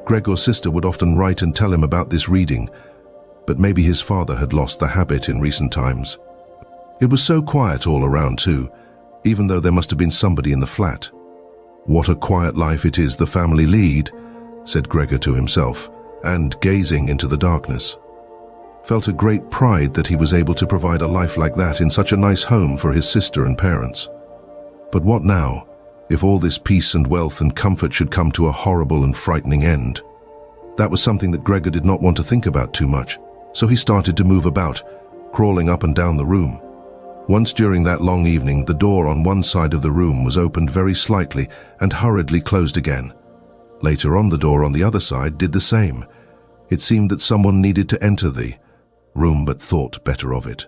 Gregor's sister would often write and tell him about this reading, but maybe his father had lost the habit in recent times. It was so quiet all around too, even though there must have been somebody in the flat. "What a quiet life it is the family lead," said Gregor to himself, and, gazing into the darkness, felt a great pride that he was able to provide a life like that in such a nice home for his sister and parents. But what now, if all this peace and wealth and comfort should come to a horrible and frightening end? That was something that Gregor did not want to think about too much, so he started to move about, crawling up and down the room. Once during that long evening, the door on one side of the room was opened very slightly and hurriedly closed again. Later on, the door on the other side did the same. It seemed that someone needed to enter the room, but thought better of it.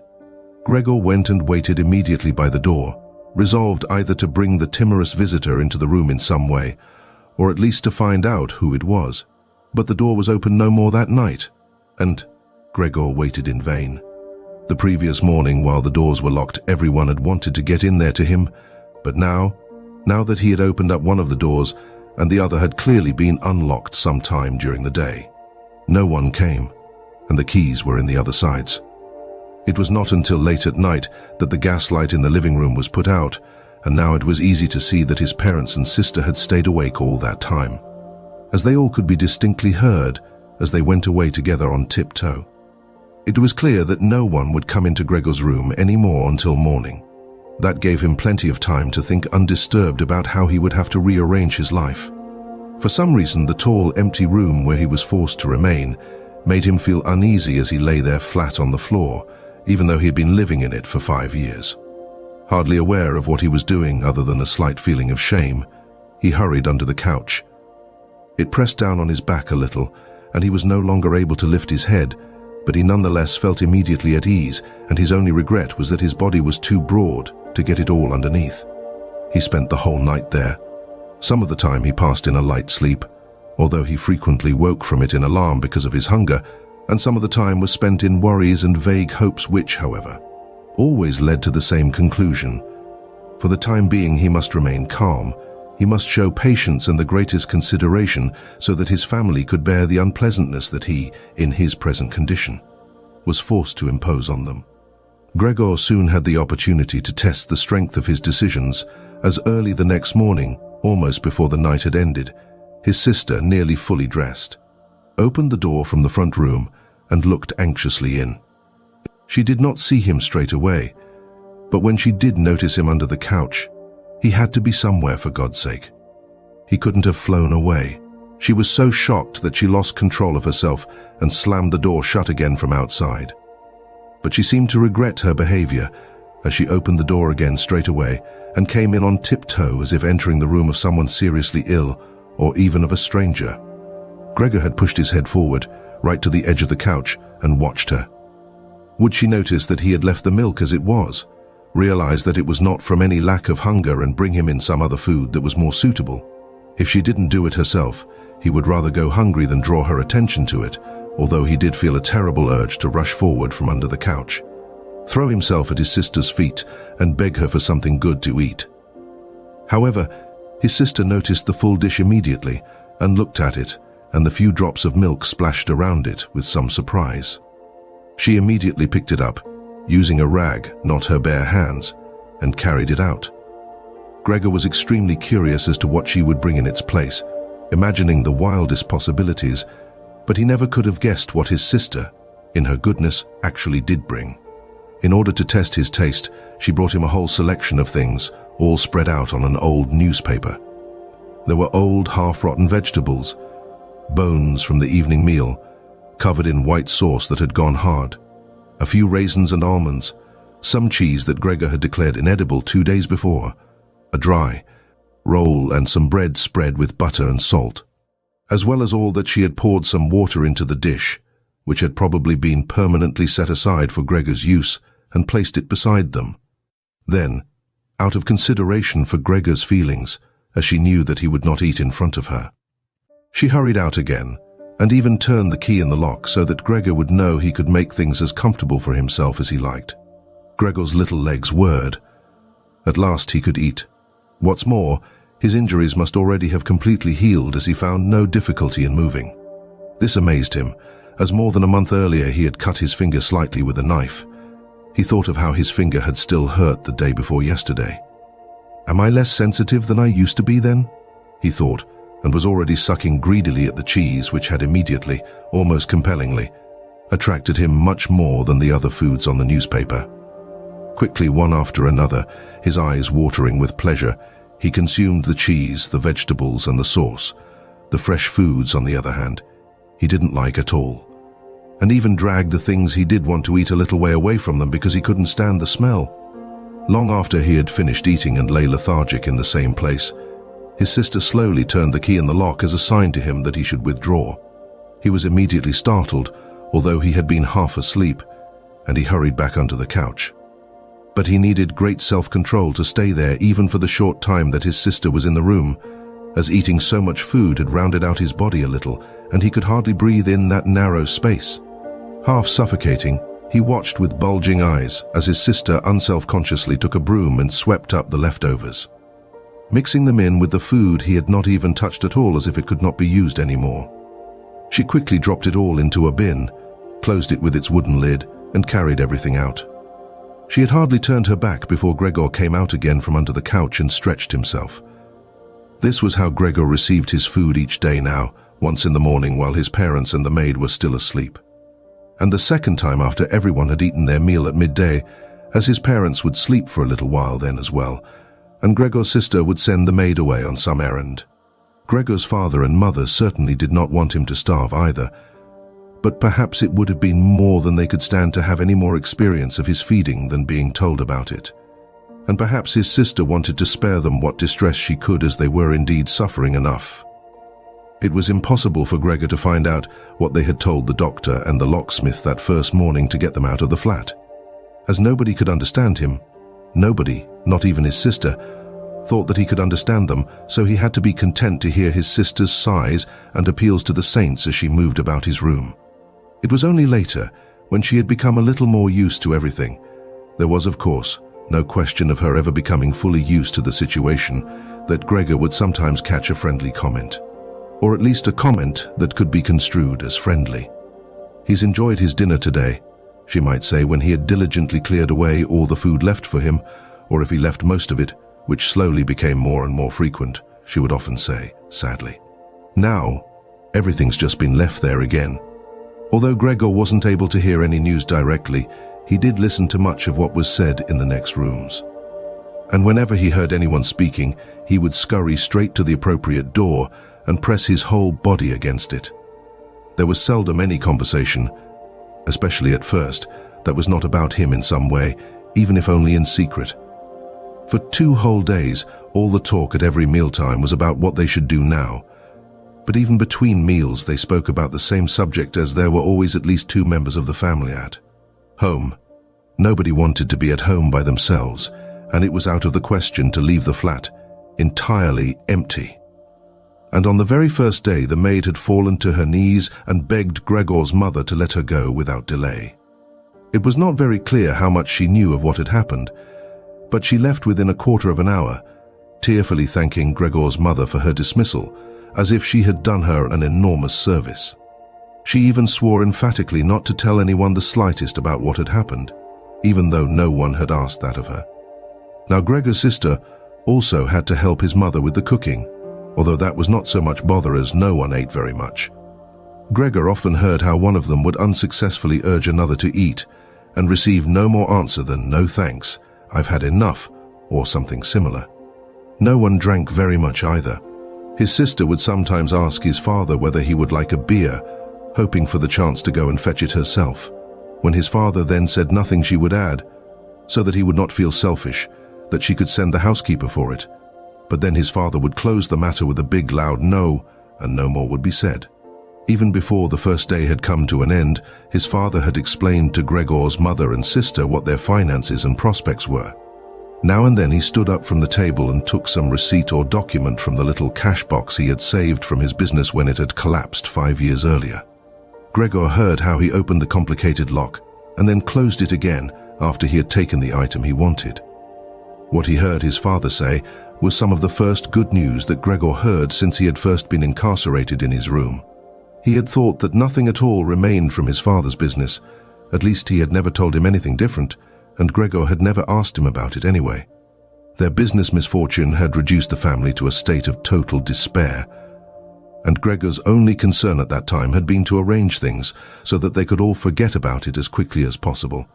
Gregor went and waited immediately by the door, resolved either to bring the timorous visitor into the room in some way, or at least to find out who it was. But the door was opened no more that night, and Gregor waited in vain. The previous morning, while the doors were locked, everyone had wanted to get in there to him, but now that he had opened up one of the doors and the other had clearly been unlocked some time during the day, no one came, and the keys were in the other sides. It was not until late at night that the gaslight in the living room was put out, and now it was easy to see that his parents and sister had stayed awake all that time, as they all could be distinctly heard as they went away together on tiptoe. It was clear that no one would come into Gregor's room any more until morning. That gave him plenty of time to think undisturbed about how he would have to rearrange his life. For some reason, the tall, empty room where he was forced to remain made him feel uneasy as he lay there flat on the floor, even though he had been living in it for 5 years. Hardly aware of what he was doing other than a slight feeling of shame, he hurried under the couch. It pressed down on his back a little, and he was no longer able to lift his head, but he nonetheless felt immediately at ease, and his only regret was that his body was too broad to get it all underneath. He spent the whole night there. Some of the time he passed in a light sleep, although he frequently woke from it in alarm because of his hunger, and some of the time was spent in worries and vague hopes which, however, always led to the same conclusion. For the time being he must remain calm. He must show patience and the greatest consideration so that his family could bear the unpleasantness that he, in his present condition, was forced to impose on them. Gregor soon had the opportunity to test the strength of his decisions, as early the next morning, almost before the night had ended, his sister, nearly fully dressed, opened the door from the front room and looked anxiously in. She did not see him straight away, but when she did notice him under the couch, he had to be somewhere, for God's sake. He couldn't have flown away. She was so shocked that she lost control of herself and slammed the door shut again from outside. But she seemed to regret her behavior as she opened the door again straight away and came in on tiptoe as if entering the room of someone seriously ill or even of a stranger. Gregor had pushed his head forward, right to the edge of the couch, and watched her. Would she notice that he had left the milk as it was, realize that it was not from any lack of hunger, and bring him in some other food that was more suitable? If she didn't do it herself, he would rather go hungry than draw her attention to it, although he did feel a terrible urge to rush forward from under the couch, throw himself at his sister's feet, and beg her for something good to eat. However, his sister noticed the full dish immediately and looked at it, and the few drops of milk splashed around it with some surprise. She immediately picked it up, using a rag, not her bare hands, and carried it out. Gregor was extremely curious as to what she would bring in its place, imagining the wildest possibilities, but he never could have guessed what his sister, in her goodness, actually did bring. In order to test his taste, she brought him a whole selection of things, all spread out on an old newspaper. There were old, half-rotten vegetables, bones from the evening meal, covered in white sauce that had gone hard, a few raisins and almonds, some cheese that Gregor had declared inedible 2 days before, a dry roll, and some bread spread with butter and salt, as well as all that she had poured some water into the dish, which had probably been permanently set aside for Gregor's use, and placed it beside them. Then, out of consideration for Gregor's feelings, as she knew that he would not eat in front of her, she hurried out again, and even turned the key in the lock so that Gregor would know he could make things as comfortable for himself as he liked. Gregor's little legs whirred. At last he could eat. What's more, his injuries must already have completely healed, as he found no difficulty in moving. This amazed him, as more than a month earlier he had cut his finger slightly with a knife. He thought of how his finger had still hurt the day before yesterday. Am I less sensitive than I used to be then? He thought, and was already sucking greedily at the cheese, which had immediately, almost compellingly, attracted him much more than the other foods on the newspaper. Quickly, one after another, his eyes watering with pleasure, he consumed the cheese, the vegetables, and the sauce. The fresh foods, on the other hand, he didn't like at all, and even dragged the things he did want to eat a little way away from them because he couldn't stand the smell. Long after he had finished eating and lay lethargic in the same place, his sister slowly turned the key in the lock as a sign to him that he should withdraw. He was immediately startled, although he had been half asleep, and he hurried back under the couch. But he needed great self-control to stay there even for the short time that his sister was in the room, as eating so much food had rounded out his body a little, and he could hardly breathe in that narrow space. Half suffocating, he watched with bulging eyes as his sister unselfconsciously took a broom and swept up the leftovers, mixing them in with the food he had not even touched at all, as if it could not be used anymore. She quickly dropped it all into a bin, closed it with its wooden lid, and carried everything out. She had hardly turned her back before Gregor came out again from under the couch and stretched himself. This was how Gregor received his food each day now, once in the morning while his parents and the maid were still asleep, and the second time after everyone had eaten their meal at midday, as his parents would sleep for a little while then as well, and Gregor's sister would send the maid away on some errand. Gregor's father and mother certainly did not want him to starve either, but perhaps it would have been more than they could stand to have any more experience of his feeding than being told about it. And perhaps his sister wanted to spare them what distress she could, as they were indeed suffering enough. It was impossible for Gregor to find out what they had told the doctor and the locksmith that first morning to get them out of the flat. As nobody could understand him, nobody, not even his sister, thought that he could understand them, so he had to be content to hear his sister's sighs and appeals to the saints as she moved about his room. It was only later, when she had become a little more used to everything. There was, of course, no question of her ever becoming fully used to the situation, that Gregor would sometimes catch a friendly comment, or at least a comment that could be construed as friendly. "He's enjoyed his dinner today," she might say when he had diligently cleared away all the food left for him, or if he left most of it, which slowly became more and more frequent, she would often say, sadly. Now, everything's just been left there again. Although Gregor wasn't able to hear any news directly, he did listen to much of what was said in the next rooms. And whenever he heard anyone speaking, he would scurry straight to the appropriate door and press his whole body against it. There was seldom any conversation, especially at first, that was not about him in some way, even if only in secret. For 2 whole days, all the talk at every mealtime was about what they should do now. But even between meals, they spoke about the same subject, as there were always at least 2 members of the family at home. Nobody wanted to be at home by themselves, and it was out of the question to leave the flat entirely empty. And on the very first day, the maid had fallen to her knees and begged Gregor's mother to let her go without delay. It was not very clear how much she knew of what had happened, but she left within a quarter of an hour, tearfully thanking Gregor's mother for her dismissal, as if she had done her an enormous service. She even swore emphatically not to tell anyone the slightest about what had happened, even though no one had asked that of her. Now Gregor's sister also had to help his mother with the cooking, although that was not so much bother as no one ate very much. Gregor often heard how one of them would unsuccessfully urge another to eat and receive no more answer than "No thanks, I've had enough," or something similar. No one drank very much either. His sister would sometimes ask his father whether he would like a beer, hoping for the chance to go and fetch it herself. When his father then said nothing, she would add, so that he would not feel selfish, that she could send the housekeeper for it. But then his father would close the matter with a big loud no, and no more would be said. Even before the first day had come to an end, his father had explained to Gregor's mother and sister what their finances and prospects were. Now and then he stood up from the table and took some receipt or document from the little cash box he had saved from his business when it had collapsed 5 years earlier. Gregor heard how he opened the complicated lock and then closed it again after he had taken the item he wanted. What he heard his father say was some of the first good news that Gregor heard since he had first been incarcerated in his room. He had thought that nothing at all remained from his father's business. At least he had never told him anything different, and Gregor had never asked him about it anyway. Their business misfortune had reduced the family to a state of total despair, and Gregor's only concern at that time had been to arrange things so that they could all forget about it as quickly as possible.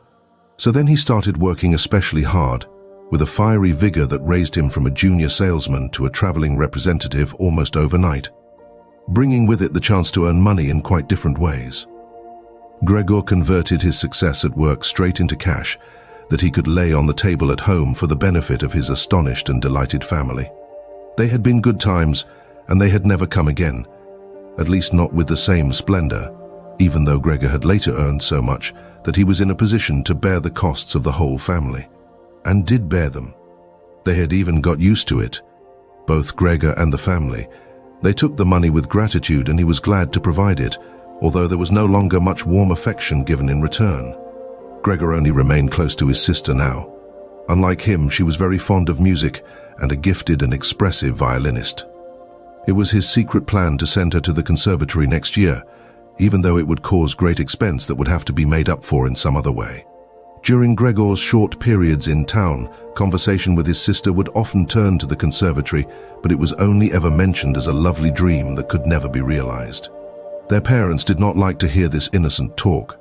So then he started working especially hard, with a fiery vigor that raised him from a junior salesman to a traveling representative almost overnight, bringing with it the chance to earn money in quite different ways. Gregor converted his success at work straight into cash that he could lay on the table at home for the benefit of his astonished and delighted family. They had been good times, and they had never come again, at least not with the same splendor, even though Gregor had later earned so much that he was in a position to bear the costs of the whole family. and did bear them. They had even got used to it, both Gregor and the family. They took the money with gratitude, and he was glad to provide it, although there was no longer much warm affection given in return. Gregor only remained close to his sister now. Unlike him, she was very fond of music and a gifted and expressive violinist. It was his secret plan to send her to the conservatory next year, even though it would cause great expense that would have to be made up for in some other way. During Gregor's short periods in town, conversation with his sister would often turn to the conservatory, but it was only ever mentioned as a lovely dream that could never be realized. Their parents did not like to hear this innocent talk,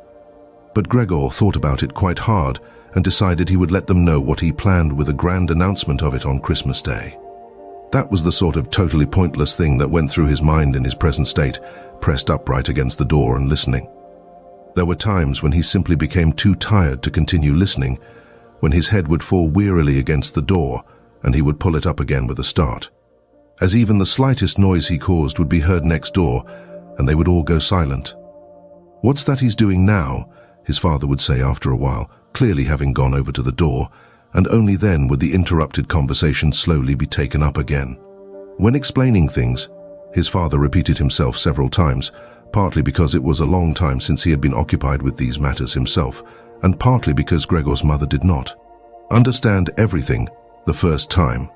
but Gregor thought about it quite hard and decided he would let them know what he planned with a grand announcement of it on Christmas Day. That was the sort of totally pointless thing that went through his mind in his present state, pressed upright against the door and listening. There were times when he simply became too tired to continue listening, when his head would fall wearily against the door and he would pull it up again with a start, as even the slightest noise he caused would be heard next door and they would all go silent. "What's that he's doing now?" his father would say after a while, clearly having gone over to the door, and only then would the interrupted conversation slowly be taken up again. When explaining things, his father repeated himself several times, partly because it was a long time since he had been occupied with these matters himself, and partly because Gregor's mother did not understand everything the first time.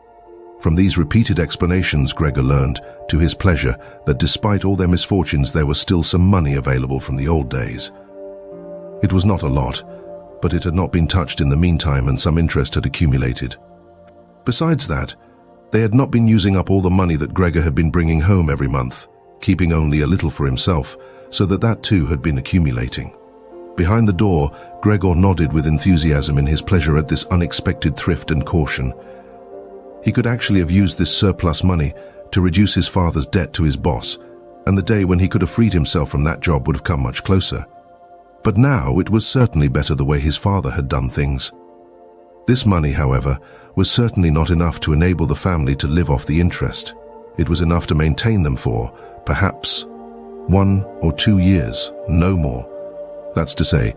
From these repeated explanations, Gregor learned, to his pleasure, that despite all their misfortunes there was still some money available from the old days. It was not a lot, but it had not been touched in the meantime, and some interest had accumulated. Besides that, they had not been using up all the money that Gregor had been bringing home every month, keeping only a little for himself, so that too had been accumulating. Behind the door, Gregor nodded with enthusiasm in his pleasure at this unexpected thrift and caution. He could actually have used this surplus money to reduce his father's debt to his boss, and the day when he could have freed himself from that job would have come much closer. But now it was certainly better the way his father had done things. This money, however, was certainly not enough to enable the family to live off the interest. It was enough to maintain them for, perhaps, 1 or 2 years, no more. That's to say,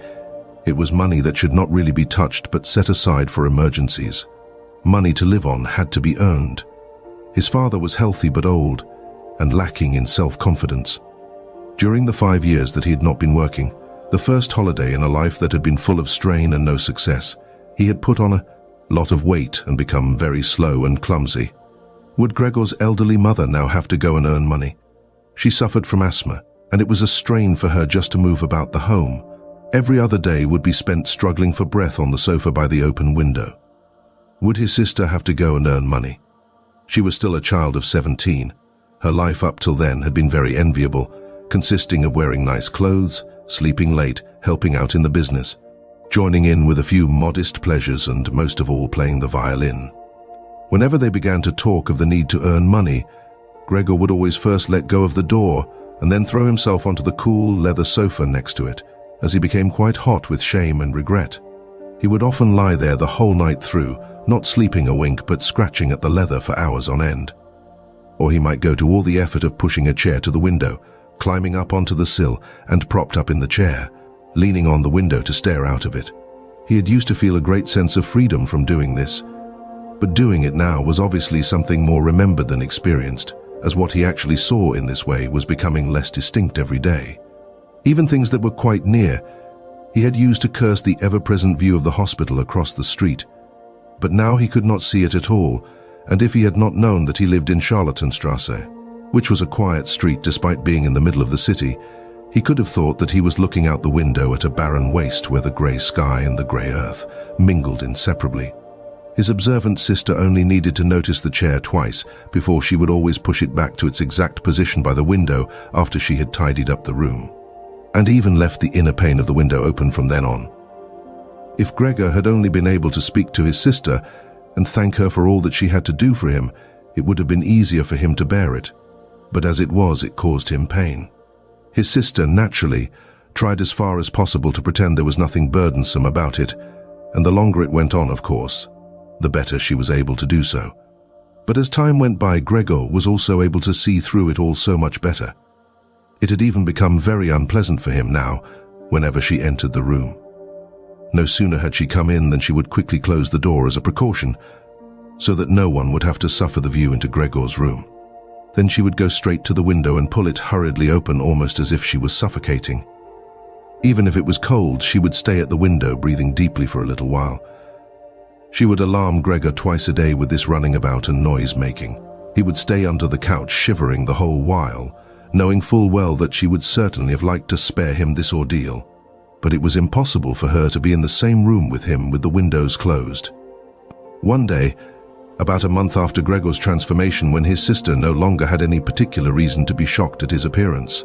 it was money that should not really be touched but set aside for emergencies. Money to live on had to be earned. His father was healthy but old, and lacking in self-confidence. During the 5 years that he had not been working, the first holiday in a life that had been full of strain and no success, he had put on a lot of weight and become very slow and clumsy. Would Gregor's elderly mother now have to go and earn money? She suffered from asthma, and it was a strain for her just to move about the home. Every other day would be spent struggling for breath on the sofa by the open window. Would his sister have to go and earn money? She was still a child of 17. Her life up till then had been very enviable, consisting of wearing nice clothes, sleeping late, helping out in the business, joining in with a few modest pleasures, and most of all playing the violin. Whenever they began to talk of the need to earn money, Gregor would always first let go of the door and then throw himself onto the cool leather sofa next to it, as he became quite hot with shame and regret. He would often lie there the whole night through, not sleeping a wink but scratching at the leather for hours on end. Or he might go to all the effort of pushing a chair to the window, climbing up onto the sill and propped up in the chair, leaning on the window to stare out of it. He had used to feel a great sense of freedom from doing this, but doing it now was obviously something more remembered than experienced, as what he actually saw in this way was becoming less distinct every day. Even things that were quite near, he had used to curse the ever-present view of the hospital across the street, but now he could not see it at all, and if he had not known that he lived in Charlottenstrasse, which was a quiet street despite being in the middle of the city, he could have thought that he was looking out the window at a barren waste where the grey sky and the grey earth mingled inseparably. His observant sister only needed to notice the chair twice before she would always push it back to its exact position by the window after she had tidied up the room, and even left the inner pane of the window open from then on. If Gregor had only been able to speak to his sister and thank her for all that she had to do for him, it would have been easier for him to bear it. But as it was, it caused him pain. His sister, naturally, tried as far as possible to pretend there was nothing burdensome about it, and the longer it went on, of course, the better she was able to do so. But as time went by, Gregor was also able to see through it all so much better. It had even become very unpleasant for him now, whenever she entered the room. No sooner had she come in than she would quickly close the door as a precaution, so that no one would have to suffer the view into Gregor's room. Then she would go straight to the window and pull it hurriedly open, almost as if she was suffocating. Even if it was cold, she would stay at the window, breathing deeply for a little while. She would alarm Gregor twice a day with this running about and noise-making. He would stay under the couch, shivering the whole while, knowing full well that she would certainly have liked to spare him this ordeal. But it was impossible for her to be in the same room with him with the windows closed. One day, about a month after Gregor's transformation, when his sister no longer had any particular reason to be shocked at his appearance,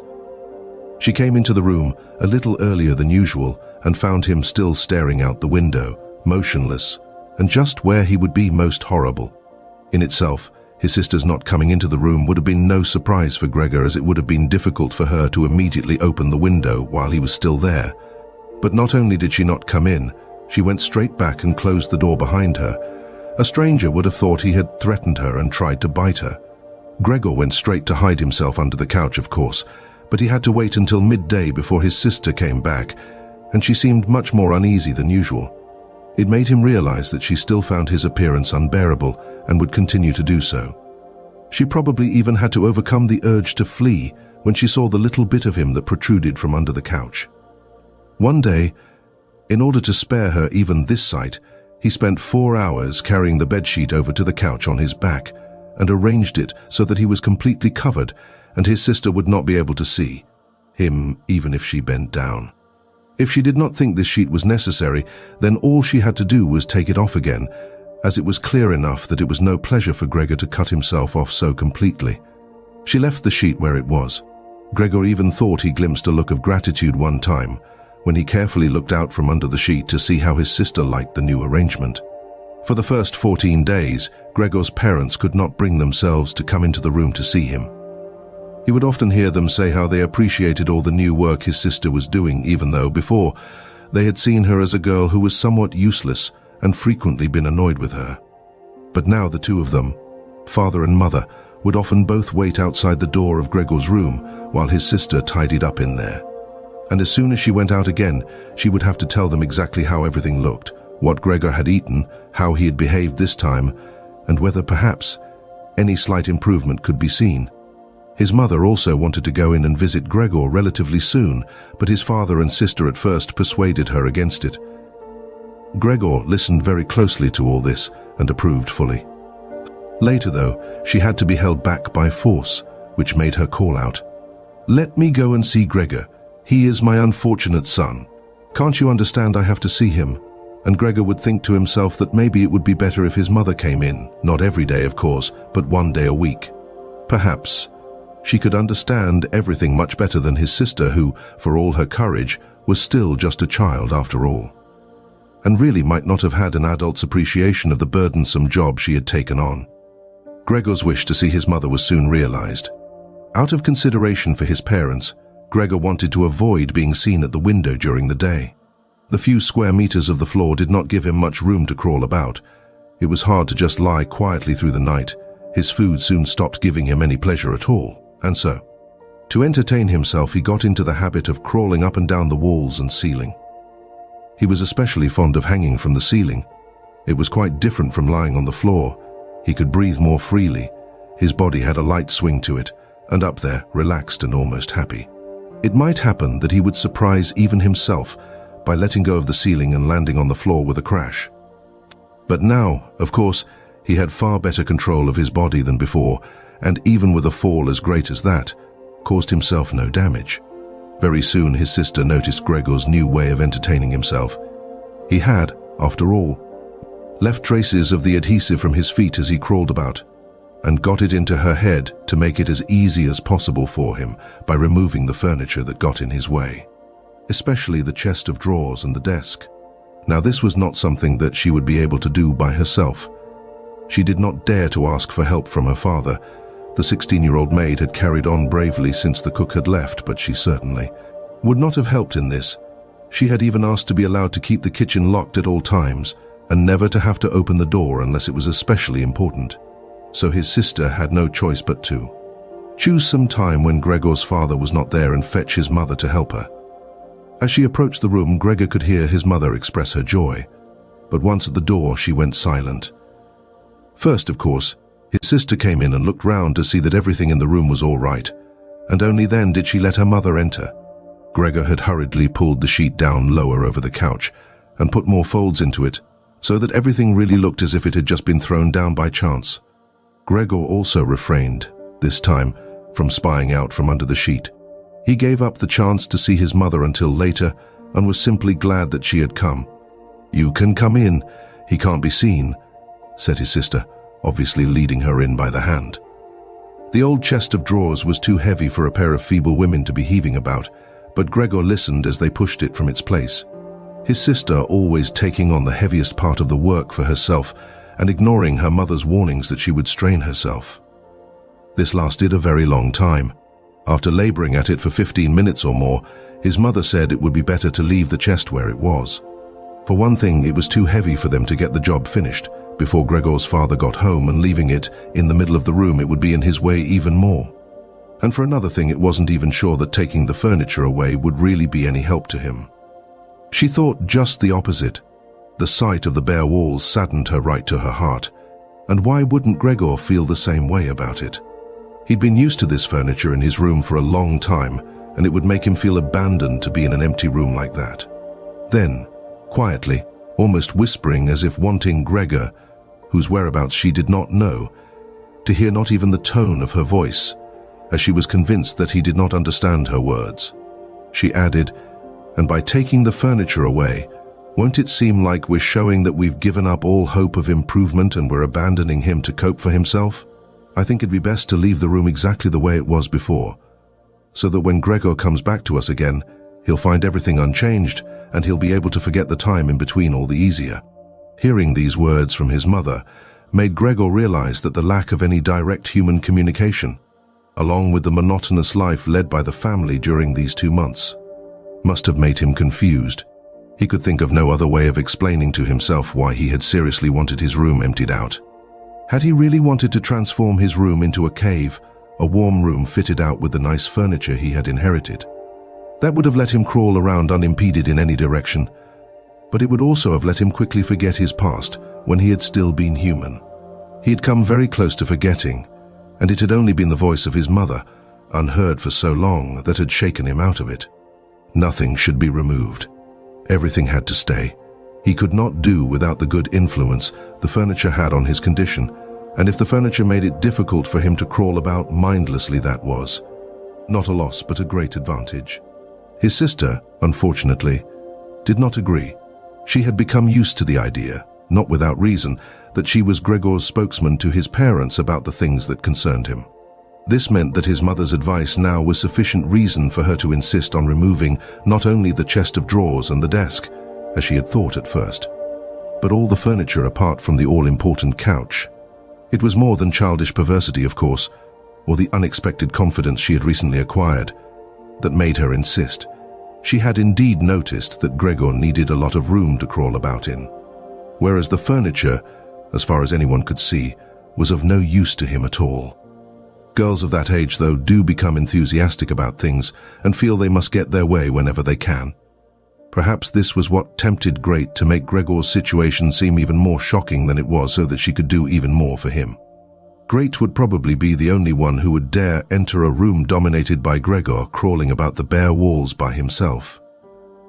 she came into the room a little earlier than usual and found him still staring out the window, motionless, and just where he would be most horrible. In itself, his sister's not coming into the room would have been no surprise for Gregor, as it would have been difficult for her to immediately open the window while he was still there. But not only did she not come in, she went straight back and closed the door behind her. A stranger would have thought he had threatened her and tried to bite her. Gregor went straight to hide himself under the couch, of course, but he had to wait until midday before his sister came back, and she seemed much more uneasy than usual. It made him realize that she still found his appearance unbearable and would continue to do so. She probably even had to overcome the urge to flee when she saw the little bit of him that protruded from under the couch. One day, in order to spare her even this sight, he spent 4 hours carrying the bedsheet over to the couch on his back and arranged it so that he was completely covered and his sister would not be able to see him even if she bent down. If she did not think this sheet was necessary, then all she had to do was take it off again, as it was clear enough that it was no pleasure for Gregor to cut himself off so completely. She left the sheet where it was. Gregor even thought he glimpsed a look of gratitude one time, when he carefully looked out from under the sheet to see how his sister liked the new arrangement. For the first 14 days, Gregor's parents could not bring themselves to come into the room to see him. He would often hear them say how they appreciated all the new work his sister was doing, even though, before, they had seen her as a girl who was somewhat useless and frequently been annoyed with her. But now the two of them, father and mother, would often both wait outside the door of Gregor's room while his sister tidied up in there. And as soon as she went out again, she would have to tell them exactly how everything looked, what Gregor had eaten, how he had behaved this time, and whether perhaps any slight improvement could be seen. His mother also wanted to go in and visit Gregor relatively soon, but his father and sister at first persuaded her against it. Gregor listened very closely to all this and approved fully. Later, though, she had to be held back by force, which made her call out, "Let me go and see Gregor. He is my unfortunate son. Can't you understand I have to see him?" And Gregor would think to himself that maybe it would be better if his mother came in, not every day, of course, but one day a week. Perhaps she could understand everything much better than his sister, who, for all her courage, was still just a child after all, and really might not have had an adult's appreciation of the burdensome job she had taken on. Gregor's wish to see his mother was soon realized. Out of consideration for his parents, Gregor wanted to avoid being seen at the window during the day. The few square meters of the floor did not give him much room to crawl about. It was hard to just lie quietly through the night. His food soon stopped giving him any pleasure at all, and so, to entertain himself, he got into the habit of crawling up and down the walls and ceiling. He was especially fond of hanging from the ceiling. It was quite different from lying on the floor. He could breathe more freely. His body had a light swing to it, and up there, relaxed and almost happy. It might happen that he would surprise even himself by letting go of the ceiling and landing on the floor with a crash. But now, of course, he had far better control of his body than before, and even with a fall as great as that, caused himself no damage. Very soon his sister noticed Gregor's new way of entertaining himself. He had, after all, left traces of the adhesive from his feet as he crawled about, and got it into her head to make it as easy as possible for him by removing the furniture that got in his way, especially the chest of drawers and the desk. Now this was not something that she would be able to do by herself. She did not dare to ask for help from her father. The 16-year-old maid had carried on bravely since the cook had left, but she certainly would not have helped in this. She had even asked to be allowed to keep the kitchen locked at all times and never to have to open the door unless it was especially important. So his sister had no choice but to choose some time when Gregor's father was not there and fetch his mother to help her. As she approached the room, Gregor could hear his mother express her joy, but once at the door she went silent. First, of course, his sister came in and looked round to see that everything in the room was all right, and only then did she let her mother enter. Gregor had hurriedly pulled the sheet down lower over the couch and put more folds into it, so that everything really looked as if it had just been thrown down by chance. Gregor also refrained, this time, from spying out from under the sheet. He gave up the chance to see his mother until later and was simply glad that she had come. "You can come in, he can't be seen," said his sister, obviously leading her in by the hand. The old chest of drawers was too heavy for a pair of feeble women to be heaving about, but Gregor listened as they pushed it from its place. His sister always taking on the heaviest part of the work for herself and ignoring her mother's warnings that she would strain herself. This lasted a very long time. After laboring at it for 15 minutes or more, his mother said it would be better to leave the chest where it was. For one thing, it was too heavy for them to get the job finished before Gregor's father got home, and leaving it in the middle of the room, it would be in his way even more. And for another thing, it wasn't even sure that taking the furniture away would really be any help to him. She thought just the opposite. The sight of the bare walls saddened her right to her heart. And why wouldn't Gregor feel the same way about it? He'd been used to this furniture in his room for a long time, and it would make him feel abandoned to be in an empty room like that. Then, quietly, almost whispering as if wanting Gregor, whose whereabouts she did not know, to hear not even the tone of her voice, as she was convinced that he did not understand her words. She added, "And by taking the furniture away, won't it seem like we're showing that we've given up all hope of improvement and we're abandoning him to cope for himself? I think it'd be best to leave the room exactly the way it was before, so that when Gregor comes back to us again, he'll find everything unchanged and he'll be able to forget the time in between all the easier." Hearing these words from his mother made Gregor realize that the lack of any direct human communication, along with the monotonous life led by the family during these 2 months, must have made him confused. He could think of no other way of explaining to himself why he had seriously wanted his room emptied out. Had he really wanted to transform his room into a cave, a warm room fitted out with the nice furniture he had inherited? That would have let him crawl around unimpeded in any direction, but it would also have let him quickly forget his past when he had still been human. He had come very close to forgetting, and it had only been the voice of his mother, unheard for so long, that had shaken him out of it. Nothing should be removed. Everything had to stay. He could not do without the good influence the furniture had on his condition, and if the furniture made it difficult for him to crawl about mindlessly, that was not a loss but a great advantage. His sister, unfortunately, did not agree. She had become used to the idea, not without reason, that she was Gregor's spokesman to his parents about the things that concerned him. This meant that his mother's advice now was sufficient reason for her to insist on removing not only the chest of drawers and the desk, as she had thought at first, but all the furniture apart from the all-important couch. It was more than childish perversity, of course, or the unexpected confidence she had recently acquired, that made her insist. She had indeed noticed that Gregor needed a lot of room to crawl about in, whereas the furniture, as far as anyone could see, was of no use to him at all. Girls of that age, though, do become enthusiastic about things and feel they must get their way whenever they can. Perhaps this was what tempted Great to make Gregor's situation seem even more shocking than it was, so that she could do even more for him. Great would probably be the only one who would dare enter a room dominated by Gregor crawling about the bare walls by himself.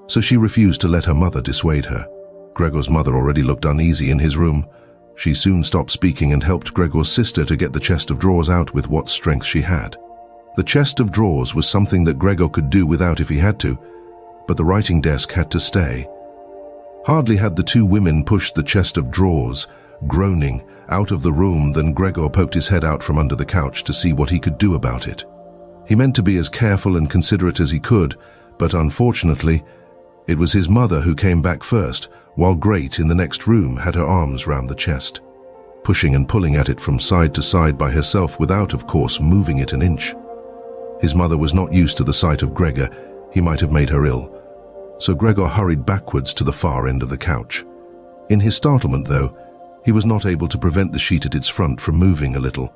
So she refused to let her mother dissuade her. Gregor's mother already looked uneasy in his room. She soon stopped speaking and helped Gregor's sister to get the chest of drawers out with what strength she had. The chest of drawers was something that Gregor could do without if he had to, but the writing desk had to stay. Hardly had the two women pushed the chest of drawers, groaning, out of the room than Gregor poked his head out from under the couch to see what he could do about it. He meant to be as careful and considerate as he could, but unfortunately, it was his mother who came back first, while Great in the next room had her arms round the chest, pushing and pulling at it from side to side by herself without, of course, moving it an inch. His mother was not used to the sight of Gregor. He might have made her ill. So Gregor hurried backwards to the far end of the couch. In his startlement, though, he was not able to prevent the sheet at its front from moving a little.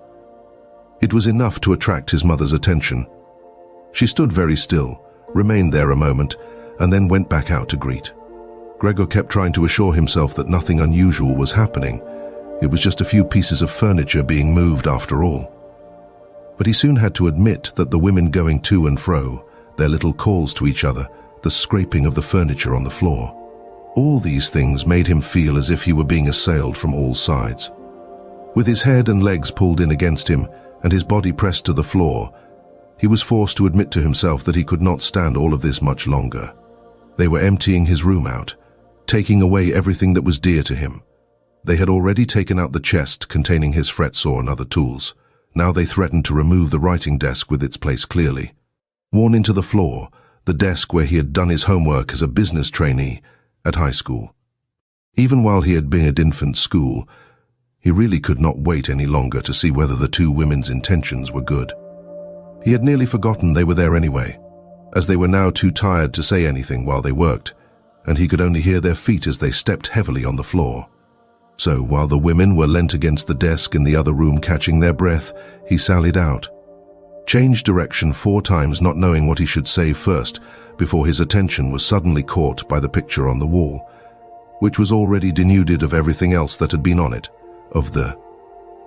It was enough to attract his mother's attention. She stood very still, remained there a moment, and then went back out to greet. Gregor kept trying to assure himself that nothing unusual was happening. It was just a few pieces of furniture being moved after all. But he soon had to admit that the women going to and fro, their little calls to each other, the scraping of the furniture on the floor, all these things made him feel as if he were being assailed from all sides. With his head and legs pulled in against him and his body pressed to the floor, he was forced to admit to himself that he could not stand all of this much longer. They were emptying his room out, taking away everything that was dear to him. They had already taken out the chest containing his fretsaw and other tools. Now they threatened to remove the writing desk with its place clearly. Worn into the floor, the desk where he had done his homework as a business trainee at high school. Even while he had been at infant school, he really could not wait any longer to see whether the two women's intentions were good. He had nearly forgotten they were there anyway, as they were now too tired to say anything while they worked, and he could only hear their feet as they stepped heavily on the floor. So, while the women were leant against the desk in the other room catching their breath, he sallied out. Changed direction 4 times, not knowing what he should say first, before his attention was suddenly caught by the picture on the wall, which was already denuded of everything else that had been on it, of the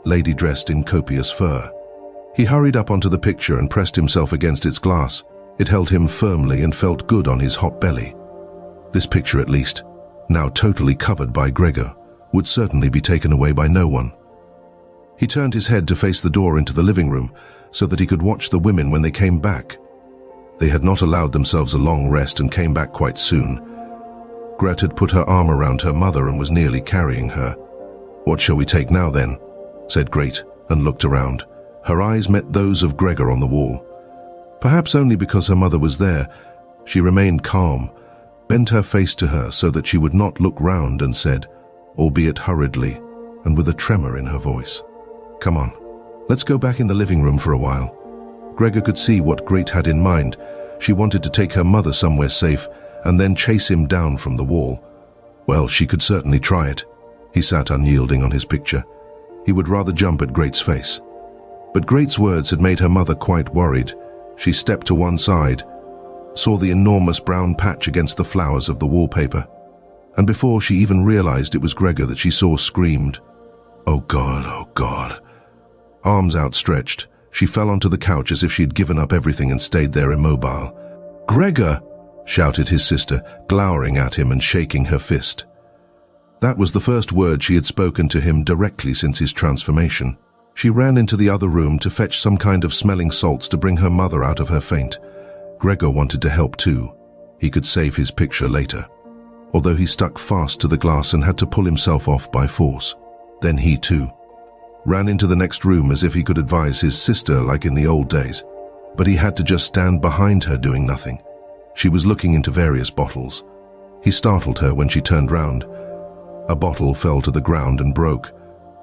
lady dressed in copious fur. He hurried up onto the picture and pressed himself against its glass. It held him firmly and felt good on his hot belly. This picture, at least, now totally covered by Gregor, would certainly be taken away by no one. He turned his head to face the door into the living room so that he could watch the women when they came back. They had not allowed themselves a long rest and came back quite soon. Gret had put her arm around her mother and was nearly carrying her. "What shall we take now then?" said Gret, and looked around. Her eyes met those of Gregor on the wall. Perhaps only because her mother was there, she remained calm, bent her face to her so that she would not look round, and said, albeit hurriedly and with a tremor in her voice, "Come on, let's go back in the living room for a while." Gregor could see what Gret had in mind. She wanted to take her mother somewhere safe and then chase him down from the wall. Well, she could certainly try it. He sat unyielding on his picture. He would rather jump at Gret's face. But Gret's words had made her mother quite worried. She stepped to one side, saw the enormous brown patch against the flowers of the wallpaper, and before she even realized it was Gregor that she saw, screamed, "Oh God, oh God." Arms outstretched, she fell onto the couch as if she had given up everything and stayed there immobile. "Gregor!" shouted his sister, glowering at him and shaking her fist. That was the first word she had spoken to him directly since his transformation. She ran into the other room to fetch some kind of smelling salts to bring her mother out of her faint. Gregor wanted to help too. He could save his picture later, although he stuck fast to the glass and had to pull himself off by force. Then he too ran into the next room as if he could advise his sister like in the old days, but he had to just stand behind her doing nothing. She was looking into various bottles. He startled her when she turned round. A bottle fell to the ground and broke.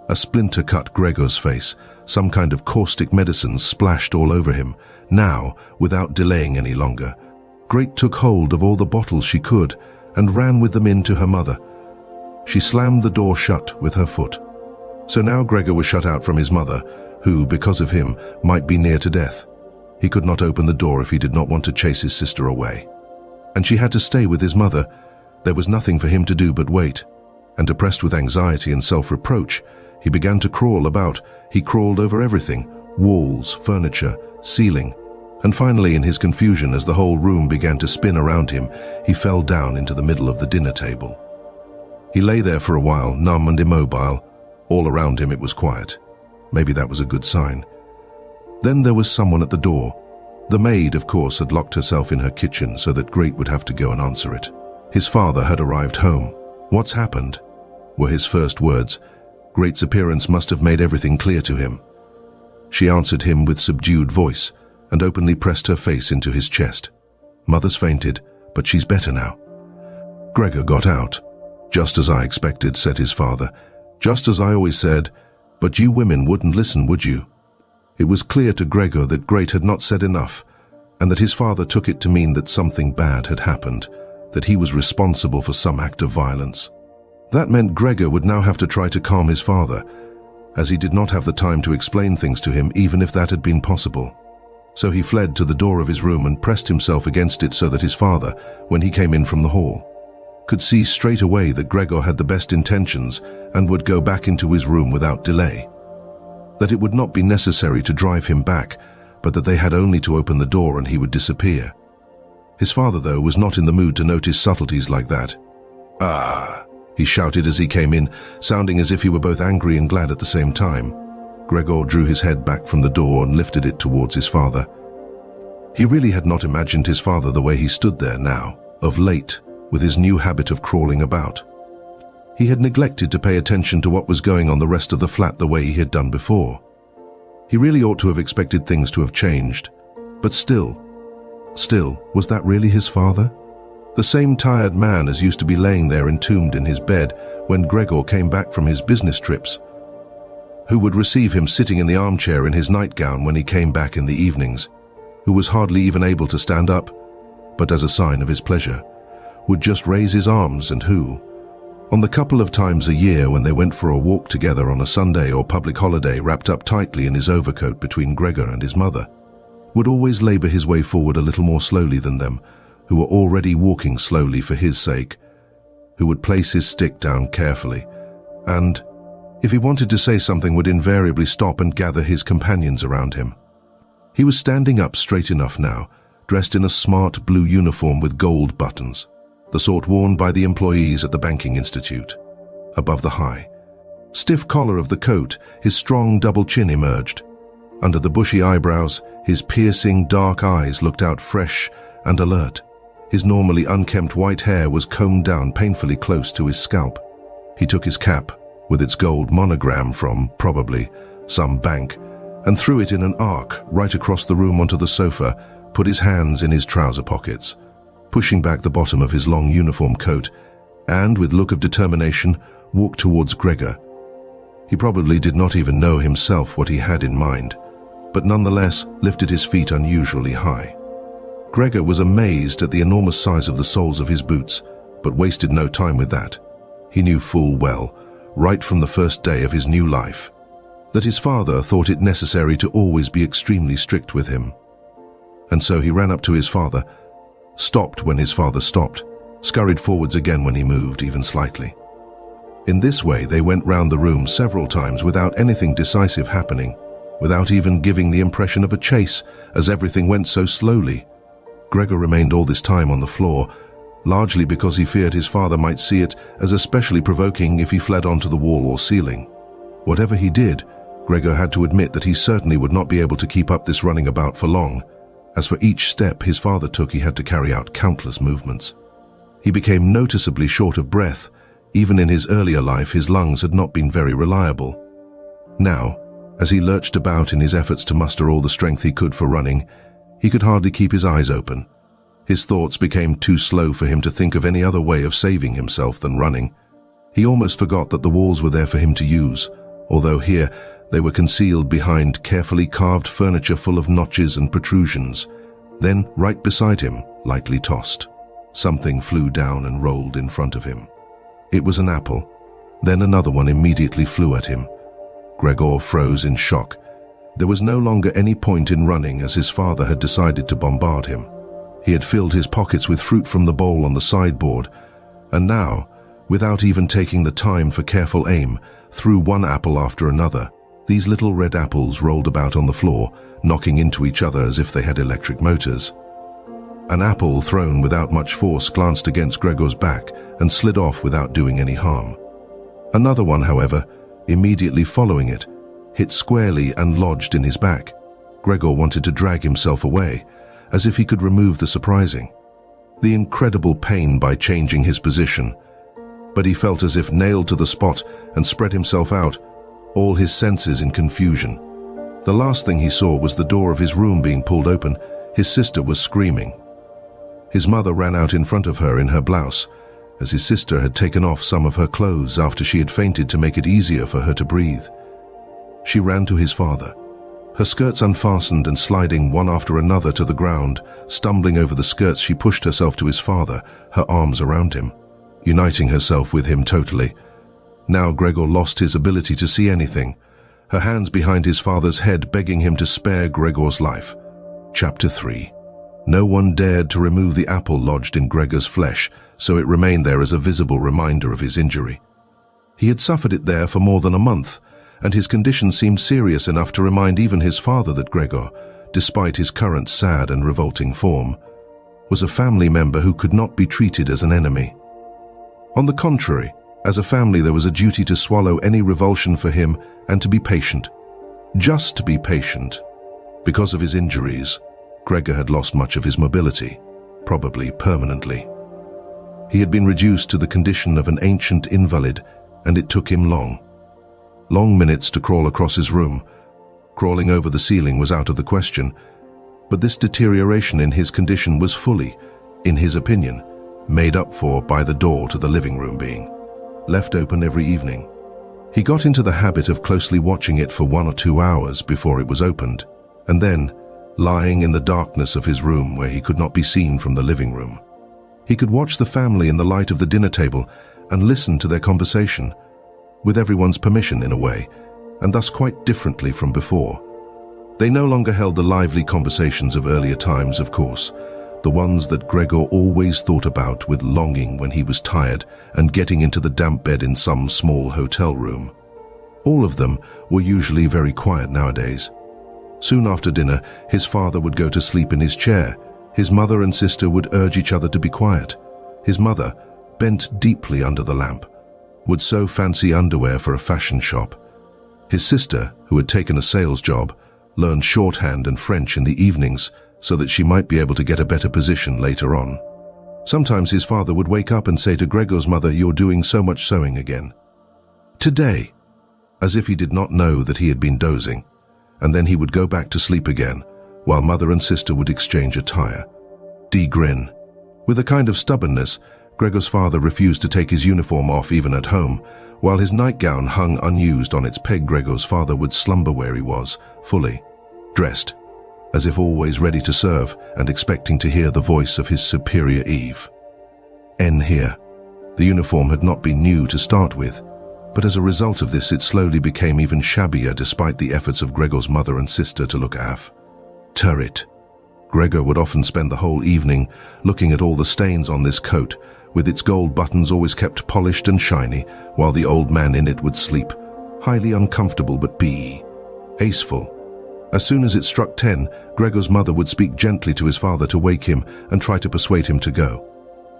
A splinter cut Gregor's face. Some kind of caustic medicine splashed all over him. Now, without delaying any longer, Gret took hold of all the bottles she could and ran with them in to her mother. She slammed the door shut with her foot. So now Gregor was shut out from his mother, who, because of him, might be near to death. He could not open the door if he did not want to chase his sister away. And she had to stay with his mother. There was nothing for him to do but wait. And oppressed with anxiety and self-reproach, he began to crawl about. He crawled over everything, walls, furniture, ceiling, and finally, in his confusion, as the whole room began to spin around him, he fell down into the middle of the dinner table. He lay there for a while, numb and immobile. All around him it was quiet. Maybe that was a good sign. Then there was someone at the door. The maid, of course, had locked herself in her kitchen so that Gret would have to go and answer it. His father had arrived home. "What's happened?" were his first words. Gret's appearance must have made everything clear to him. She answered him with subdued voice and openly pressed her face into his chest. "Mother's fainted, but she's better now." Gregor got out. "Just as I expected," said his father. "Just as I always said, but you women wouldn't listen, would you?" It was clear to Gregor that Gret had not said enough, and that his father took it to mean that something bad had happened, that he was responsible for some act of violence. That meant Gregor would now have to try to calm his father, as he did not have the time to explain things to him, even if that had been possible. So he fled to the door of his room and pressed himself against it so that his father, when he came in from the hall, could see straight away that Gregor had the best intentions and would go back into his room without delay. That it would not be necessary to drive him back, but that they had only to open the door and he would disappear. His father, though, was not in the mood to notice subtleties like that. "Ah!" he shouted as he came in, sounding as if he were both angry and glad at the same time. Gregor drew his head back from the door and lifted it towards his father. He really had not imagined his father the way he stood there now, of late, with his new habit of crawling about. He had neglected to pay attention to what was going on the rest of the flat the way he had done before. He really ought to have expected things to have changed. But still, was that really his father? The same tired man as used to be laying there entombed in his bed when Gregor came back from his business trips, who would receive him sitting in the armchair in his nightgown when he came back in the evenings, who was hardly even able to stand up, but as a sign of his pleasure, would just raise his arms, and who, on the couple of times a year when they went for a walk together on a Sunday or public holiday wrapped up tightly in his overcoat between Gregor and his mother, would always labor his way forward a little more slowly than them, who were already walking slowly for his sake, who would place his stick down carefully, and, if he wanted to say something, would invariably stop and gather his companions around him. He was standing up straight enough now, dressed in a smart blue uniform with gold buttons, the sort worn by the employees at the banking institute. Above the high, stiff collar of the coat, his strong double chin emerged. Under the bushy eyebrows, his piercing dark eyes looked out fresh and alert. His normally unkempt white hair was combed down painfully close to his scalp. He took his cap, with its gold monogram from, probably, some bank, and threw it in an arc right across the room onto the sofa, put his hands in his trouser pockets, pushing back the bottom of his long uniform coat, and, with look of determination, walked towards Gregor. He probably did not even know himself what he had in mind, but nonetheless lifted his feet unusually high. Gregor was amazed at the enormous size of the soles of his boots, but wasted no time with that. He knew full well, right from the first day of his new life, that his father thought it necessary to always be extremely strict with him. And so he ran up to his father, stopped when his father stopped, scurried forwards again when he moved, even slightly. In this way they went round the room several times without anything decisive happening, without even giving the impression of a chase, as everything went so slowly. Gregor remained all this time on the floor, largely because he feared his father might see it as especially provoking if he fled onto the wall or ceiling. Whatever he did, Gregor had to admit that he certainly would not be able to keep up this running about for long. As for each step his father took, he had to carry out countless movements. He became noticeably short of breath. Even in his earlier life, his lungs had not been very reliable. Now, as he lurched about in his efforts to muster all the strength he could for running, he could hardly keep his eyes open. His thoughts became too slow for him to think of any other way of saving himself than running. He almost forgot that the walls were there for him to use, although here they were concealed behind carefully carved furniture full of notches and protrusions. Then, right beside him, lightly tossed, something flew down and rolled in front of him. It was an apple. Then another one immediately flew at him. Gregor froze in shock. There was no longer any point in running, as his father had decided to bombard him. He had filled his pockets with fruit from the bowl on the sideboard, and now, without even taking the time for careful aim, threw one apple after another. These little red apples rolled about on the floor, knocking into each other as if they had electric motors. An apple thrown without much force glanced against Gregor's back and slid off without doing any harm. Another one, however, immediately following it, hit squarely and lodged in his back. Gregor wanted to drag himself away, as if he could remove the surprising, the incredible pain by changing his position. But he felt as if nailed to the spot and spread himself out, all his senses in confusion. The last thing he saw was the door of his room being pulled open. His sister was screaming. His mother ran out in front of her in her blouse, as his sister had taken off some of her clothes after she had fainted to make it easier for her to breathe. She ran to his father, her skirts unfastened and sliding one after another to the ground. Stumbling over the skirts, she pushed herself to his father, her arms around him, uniting herself with him totally. Now Gregor lost his ability to see anything, her hands behind his father's head begging him to spare Gregor's life. Chapter 3. No one dared to remove the apple lodged in Gregor's flesh, so it remained there as a visible reminder of his injury. He had suffered it there for more than a month, and his condition seemed serious enough to remind even his father that Gregor, despite his current sad and revolting form, was a family member who could not be treated as an enemy. On the contrary, as a family there was a duty to swallow any revulsion for him and to be patient. Just to be patient. Because of his injuries, Gregor had lost much of his mobility, probably permanently. He had been reduced to the condition of an ancient invalid, and it took him long minutes to crawl across his room. Crawling over the ceiling was out of the question, but this deterioration in his condition was fully, in his opinion, made up for by the door to the living room being left open every evening. He got into the habit of closely watching it for 1 or 2 hours before it was opened, and then, lying in the darkness of his room where he could not be seen from the living room, he could watch the family in the light of the dinner table and listen to their conversation, with everyone's permission in a way, and thus quite differently from before. They no longer held the lively conversations of earlier times, of course, the ones that Gregor always thought about with longing when he was tired and getting into the damp bed in some small hotel room. All of them were usually very quiet nowadays. Soon after dinner, his father would go to sleep in his chair. His mother and sister would urge each other to be quiet. His mother, bent deeply under the lamp, would sew fancy underwear for a fashion shop. His sister, who had taken a sales job, learned shorthand and French in the evenings so that she might be able to get a better position later on. Sometimes his father would wake up and say to Gregor's mother, "You're doing so much sewing again." "Today," as if he did not know that he had been dozing, and then he would go back to sleep again, while mother and sister would exchange attire. Grin. With a kind of stubbornness, Gregor's father refused to take his uniform off even at home. While his nightgown hung unused on its peg, Gregor's father would slumber where he was, fully dressed, as if always ready to serve and expecting to hear the voice of his superior Eve. Here. The uniform had not been new to start with, but as a result of this it slowly became even shabbier despite the efforts of Gregor's mother and sister to look after it. Gregor would often spend the whole evening looking at all the stains on this coat, with its gold buttons always kept polished and shiny, while the old man in it would sleep, highly uncomfortable but aceful. As soon as it struck 10, Gregor's mother would speak gently to his father to wake him and try to persuade him to go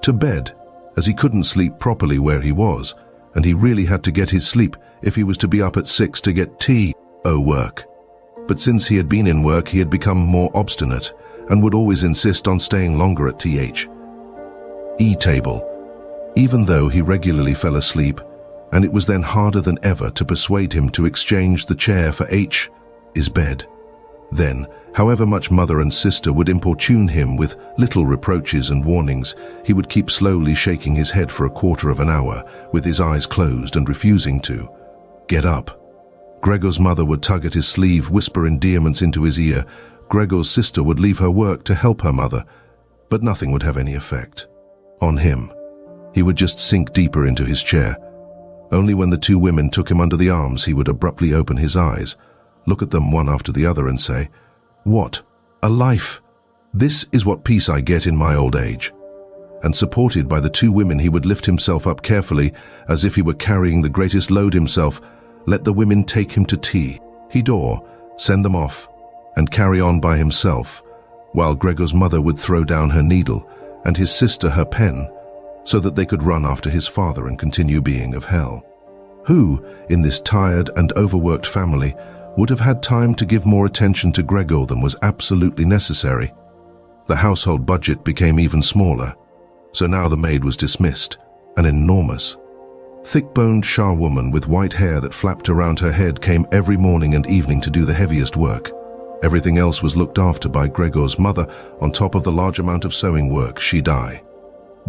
to bed, as he couldn't sleep properly where he was, and he really had to get his sleep if he was to be up at 6 to get work. But since he had been in work, he had become more obstinate and would always insist on staying longer at table, even though he regularly fell asleep, and it was then harder than ever to persuade him to exchange the chair for his bed. Then, however much mother and sister would importune him with little reproaches and warnings, he would keep slowly shaking his head for a quarter of an hour, with his eyes closed and refusing to get up. Gregor's mother would tug at his sleeve, whisper endearments into his ear. Gregor's sister would leave her work to help her mother, but nothing would have any effect on him. He would just sink deeper into his chair. Only when the two women took him under the arms he would abruptly open his eyes, look at them one after the other and say, "What a life! This is what peace I get in my old age." And supported by the two women he would lift himself up carefully, as if he were carrying the greatest load himself, let the women take him to tea. He'd send them off, and carry on by himself, while Gregor's mother would throw down her needle and his sister her pen, so that they could run after his father and continue being of hell. Who, in this tired and overworked family, would have had time to give more attention to Gregor than was absolutely necessary? The household budget became even smaller, so now the maid was dismissed, an enormous, thick-boned charwoman with white hair that flapped around her head came every morning and evening to do the heaviest work. Everything else was looked after by Gregor's mother, on top of the large amount of sewing work she'd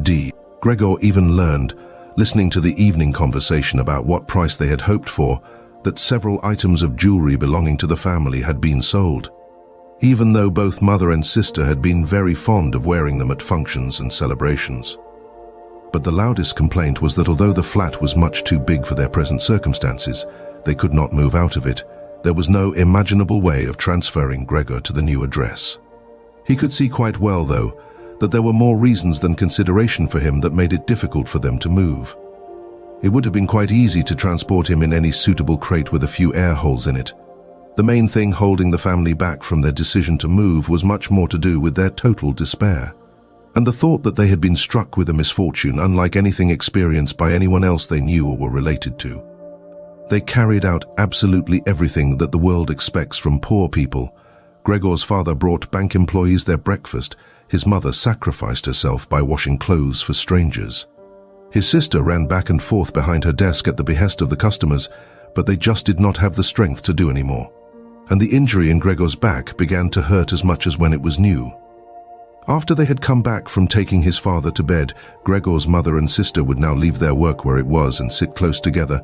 do. Gregor even learned, listening to the evening conversation about what price they had hoped for, that several items of jewelry belonging to the family had been sold, even though both mother and sister had been very fond of wearing them at functions and celebrations. But the loudest complaint was that although the flat was much too big for their present circumstances, they could not move out of it. There was no imaginable way of transferring Gregor to the new address. He could see quite well, though, that there were more reasons than consideration for him that made it difficult for them to move. It would have been quite easy to transport him in any suitable crate with a few air holes in it. The main thing holding the family back from their decision to move was much more to do with their total despair, and the thought that they had been struck with a misfortune unlike anything experienced by anyone else they knew or were related to. They carried out absolutely everything that the world expects from poor people. Gregor's father brought bank employees their breakfast. His mother sacrificed herself by washing clothes for strangers. His sister ran back and forth behind her desk at the behest of the customers, but they just did not have the strength to do any more. And the injury in Gregor's back began to hurt as much as when it was new. After they had come back from taking his father to bed, Gregor's mother and sister would now leave their work where it was and sit close together,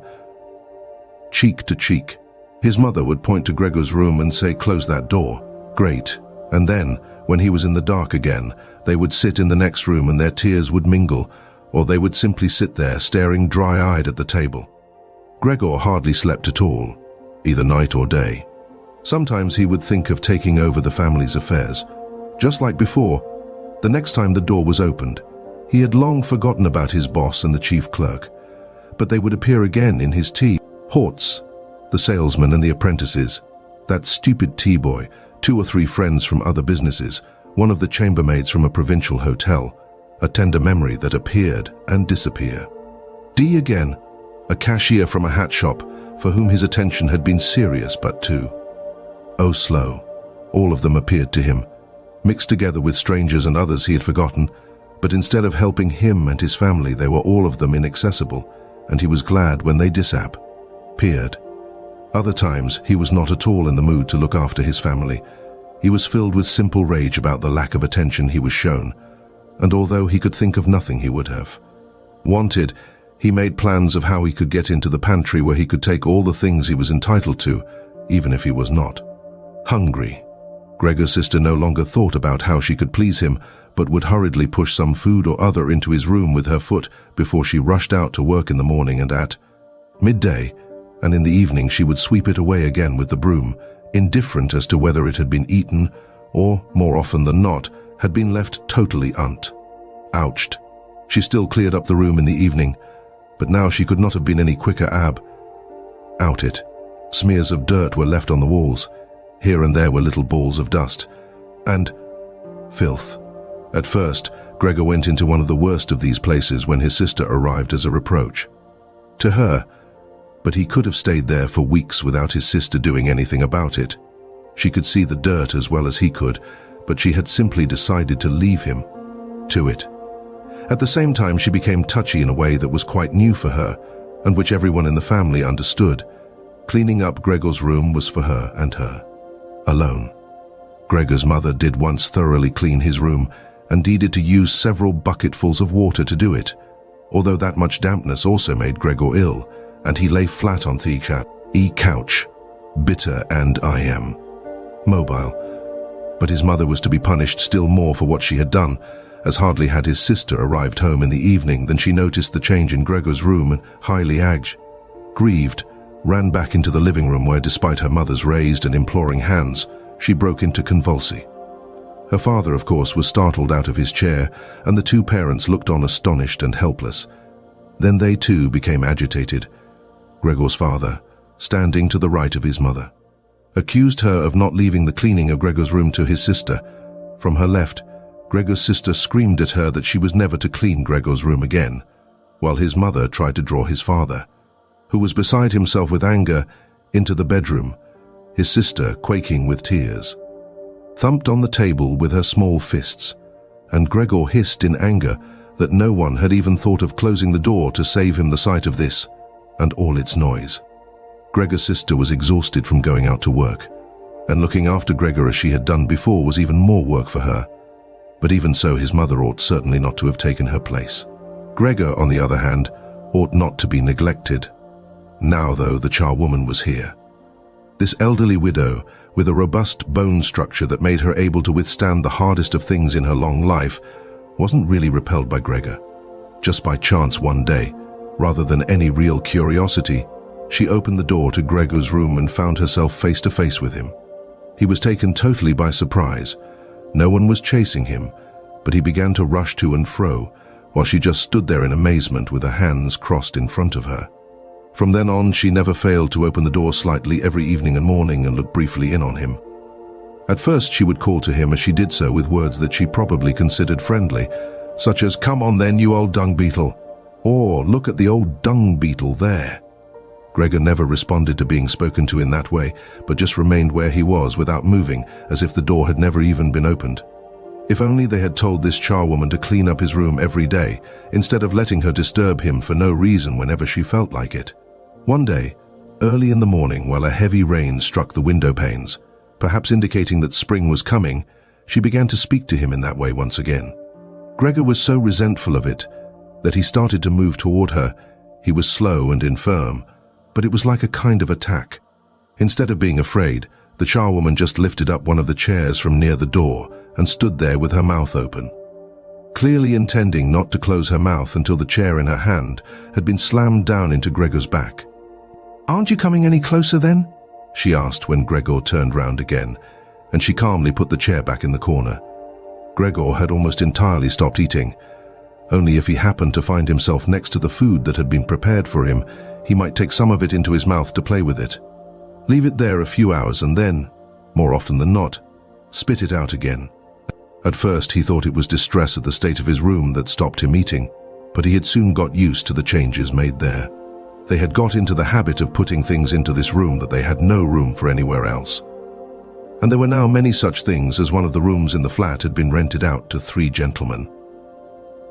cheek to cheek. His mother would point to Gregor's room and say, "Close that door." Great. And then, when he was in the dark again, they would sit in the next room and their tears would mingle, or they would simply sit there staring dry-eyed at the table. Gregor hardly slept at all, either night or day. Sometimes he would think of taking over the family's affairs. Just like before, the next time the door was opened, he had long forgotten about his boss and the chief clerk, but they would appear again in his tea. Horts, the salesman and the apprentices, that stupid tea boy, 2 or 3 friends from other businesses, one of the chambermaids from a provincial hotel, a tender memory that appeared and disappeared. D again, a cashier from a hat shop for whom his attention had been serious but too slow. All of them appeared to him, mixed together with strangers and others he had forgotten, but instead of helping him and his family, they were all of them inaccessible, and he was glad when they disappeared. Other times, he was not at all in the mood to look after his family. He was filled with simple rage about the lack of attention he was shown, and although he could think of nothing he would have wanted, he made plans of how he could get into the pantry where he could take all the things he was entitled to, even if he was not hungry. Gregor's sister no longer thought about how she could please him, but would hurriedly push some food or other into his room with her foot before she rushed out to work in the morning and at midday, and in the evening she would sweep it away again with the broom, indifferent as to whether it had been eaten or, more often than not, had been left totally untouched. She still cleared up the room in the evening, but now she could not have been any quicker out it. Smears of dirt were left on the walls. Here and there were little balls of dust and filth. At first, Gregor went into one of the worst of these places when his sister arrived as a reproach to her, but he could have stayed there for weeks without his sister doing anything about it. She could see the dirt as well as he could, but she had simply decided to leave him to it. At the same time, she became touchy in a way that was quite new for her, and which everyone in the family understood. Cleaning up Gregor's room was for her and her alone. Gregor's mother did once thoroughly clean his room and needed to use several bucketfuls of water to do it, although that much dampness also made Gregor ill, and he lay flat on the couch, bitter and mobile. But his mother was to be punished still more for what she had done, as hardly had his sister arrived home in the evening than she noticed the change in Gregor's room and, highly grieved, ran back into the living room where, despite her mother's raised and imploring hands, she broke into convulsy. Her father, of course, was startled out of his chair, and the 2 parents looked on astonished and helpless. Then they too became agitated. Gregor's father, standing to the right of his mother, accused her of not leaving the cleaning of Gregor's room to his sister. From her left, Gregor's sister screamed at her that she was never to clean Gregor's room again, while his mother tried to draw his father, who was beside himself with anger, into the bedroom, his sister, quaking with tears, thumped on the table with her small fists, and Gregor hissed in anger that no one had even thought of closing the door to save him the sight of this and all its noise. Gregor's sister was exhausted from going out to work, and looking after Gregor as she had done before was even more work for her. But even so, his mother ought certainly not to have taken her place. Gregor, on the other hand, ought not to be neglected. Now, though, the charwoman was here. This elderly widow, with a robust bone structure that made her able to withstand the hardest of things in her long life, wasn't really repelled by Gregor. Just by chance one day, rather than any real curiosity, she opened the door to Gregor's room and found herself face to face with him. He was taken totally by surprise, No one was chasing him, but he began to rush to and fro, while she just stood there in amazement with her hands crossed in front of her. From then on, she never failed to open the door slightly every evening and morning and look briefly in on him. At first, she would call to him as she did so with words that she probably considered friendly, such as, "Come on then, you old dung beetle," or "Look at the old dung beetle there." Gregor never responded to being spoken to in that way, but just remained where he was without moving, as if the door had never even been opened. If only they had told this charwoman to clean up his room every day, instead of letting her disturb him for no reason whenever she felt like it. One day, early in the morning, while a heavy rain struck the window panes, perhaps indicating that spring was coming, she began to speak to him in that way once again. Gregor was so resentful of it that he started to move toward her. He was slow and infirm, but it was like a kind of attack. Instead of being afraid, the charwoman just lifted up one of the chairs from near the door and stood there with her mouth open. Clearly intending not to close her mouth until the chair in her hand had been slammed down into Gregor's back. "Aren't you coming any closer then?" she asked when Gregor turned round again, and she calmly put the chair back in the corner. Gregor had almost entirely stopped eating. Only if he happened to find himself next to the food that had been prepared for him, he might take some of it into his mouth to play with it. Leave it there a few hours and then, more often than not, spit it out again. At first he thought it was distress at the state of his room that stopped him eating, but he had soon got used to the changes made there. They had got into the habit of putting things into this room that they had no room for anywhere else. And there were now many such things, as one of the rooms in the flat had been rented out to 3 gentlemen.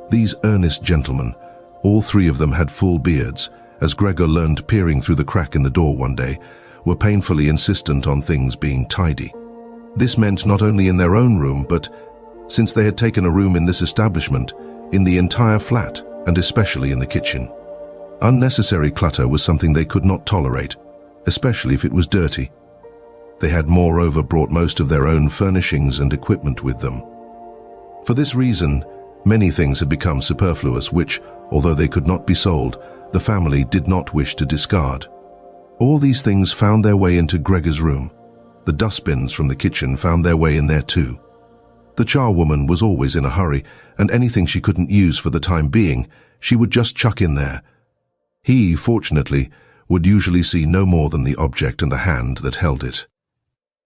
These earnest gentlemen, all 3 of them had full beards, as Gregor learned peering through the crack in the door one day, were painfully insistent on things being tidy. This meant not only in their own room, but, since they had taken a room in this establishment, in the entire flat, and especially in the kitchen. Unnecessary clutter was something they could not tolerate, especially if it was dirty. They had moreover brought most of their own furnishings and equipment with them. For this reason, many things had become superfluous which, although they could not be sold, the family did not wish to discard. All these things found their way into Gregor's room. The dustbins from the kitchen found their way in there too. The charwoman was always in a hurry, and anything she couldn't use for the time being, she would just chuck in there. He, fortunately, would usually see no more than the object and the hand that held it.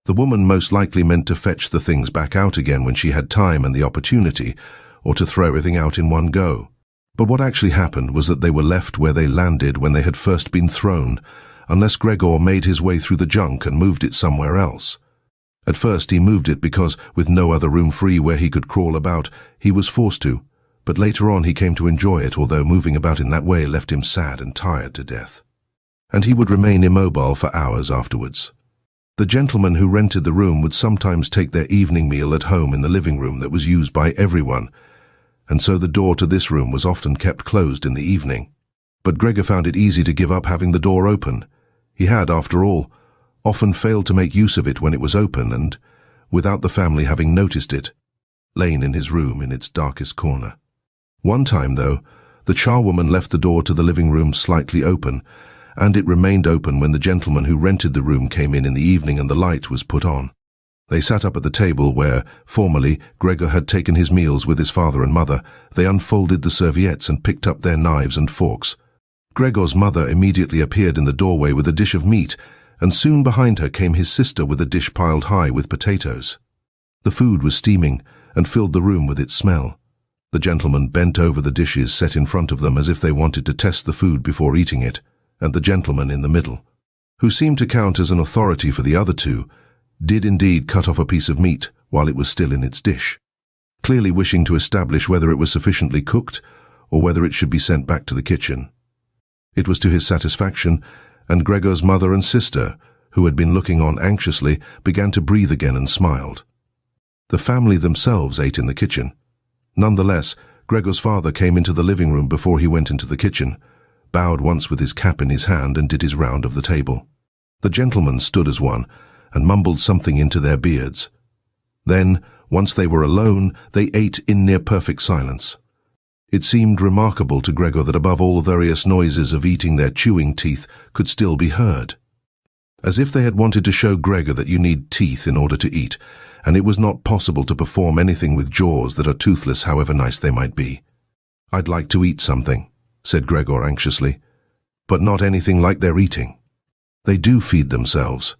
The woman most likely meant to fetch the things back out again when she had time and the opportunity, or to throw everything out in one go. But what actually happened was that they were left where they landed when they had first been thrown, unless Gregor made his way through the junk and moved it somewhere else. At first he moved it because, with no other room free where he could crawl about, he was forced to, but later on he came to enjoy it, although moving about in that way left him sad and tired to death. And he would remain immobile for hours afterwards. The gentleman who rented the room would sometimes take their evening meal at home in the living room that was used by everyone, and so the door to this room was often kept closed in the evening. But Gregor found it easy to give up having the door open. He had, after all, often failed to make use of it when it was open and, without the family having noticed it, lain in his room in its darkest corner. One time, though, the charwoman left the door to the living room slightly open, and it remained open when the gentleman who rented the room came in the evening and the light was put on. They sat up at the table where, formerly, Gregor had taken his meals with his father and mother. They unfolded the serviettes and picked up their knives and forks. Gregor's mother immediately appeared in the doorway with a dish of meat, and soon behind her came his sister with a dish piled high with potatoes. The food was steaming and filled the room with its smell. The gentleman bent over the dishes set in front of them as if they wanted to test the food before eating it, and the gentleman in the middle, who seemed to count as an authority for the other 2, did indeed cut off a piece of meat while it was still in its dish, clearly wishing to establish whether it was sufficiently cooked or whether it should be sent back to the kitchen. It was to his satisfaction, and Gregor's mother and sister, who had been looking on anxiously, began to breathe again and smiled. The family themselves ate in the kitchen. Nonetheless, Gregor's father came into the living room before he went into the kitchen, bowed once with his cap in his hand and did his round of the table. The gentlemen stood as one and mumbled something into their beards. Then, once they were alone, they ate in near-perfect silence. It seemed remarkable to Gregor that above all various noises of eating, their chewing teeth could still be heard. As if they had wanted to show Gregor that you need teeth in order to eat, and it was not possible to perform anything with jaws that are toothless, however nice they might be. "I'd like to eat something," said Gregor anxiously, "but not anything like they're eating. They do feed themselves,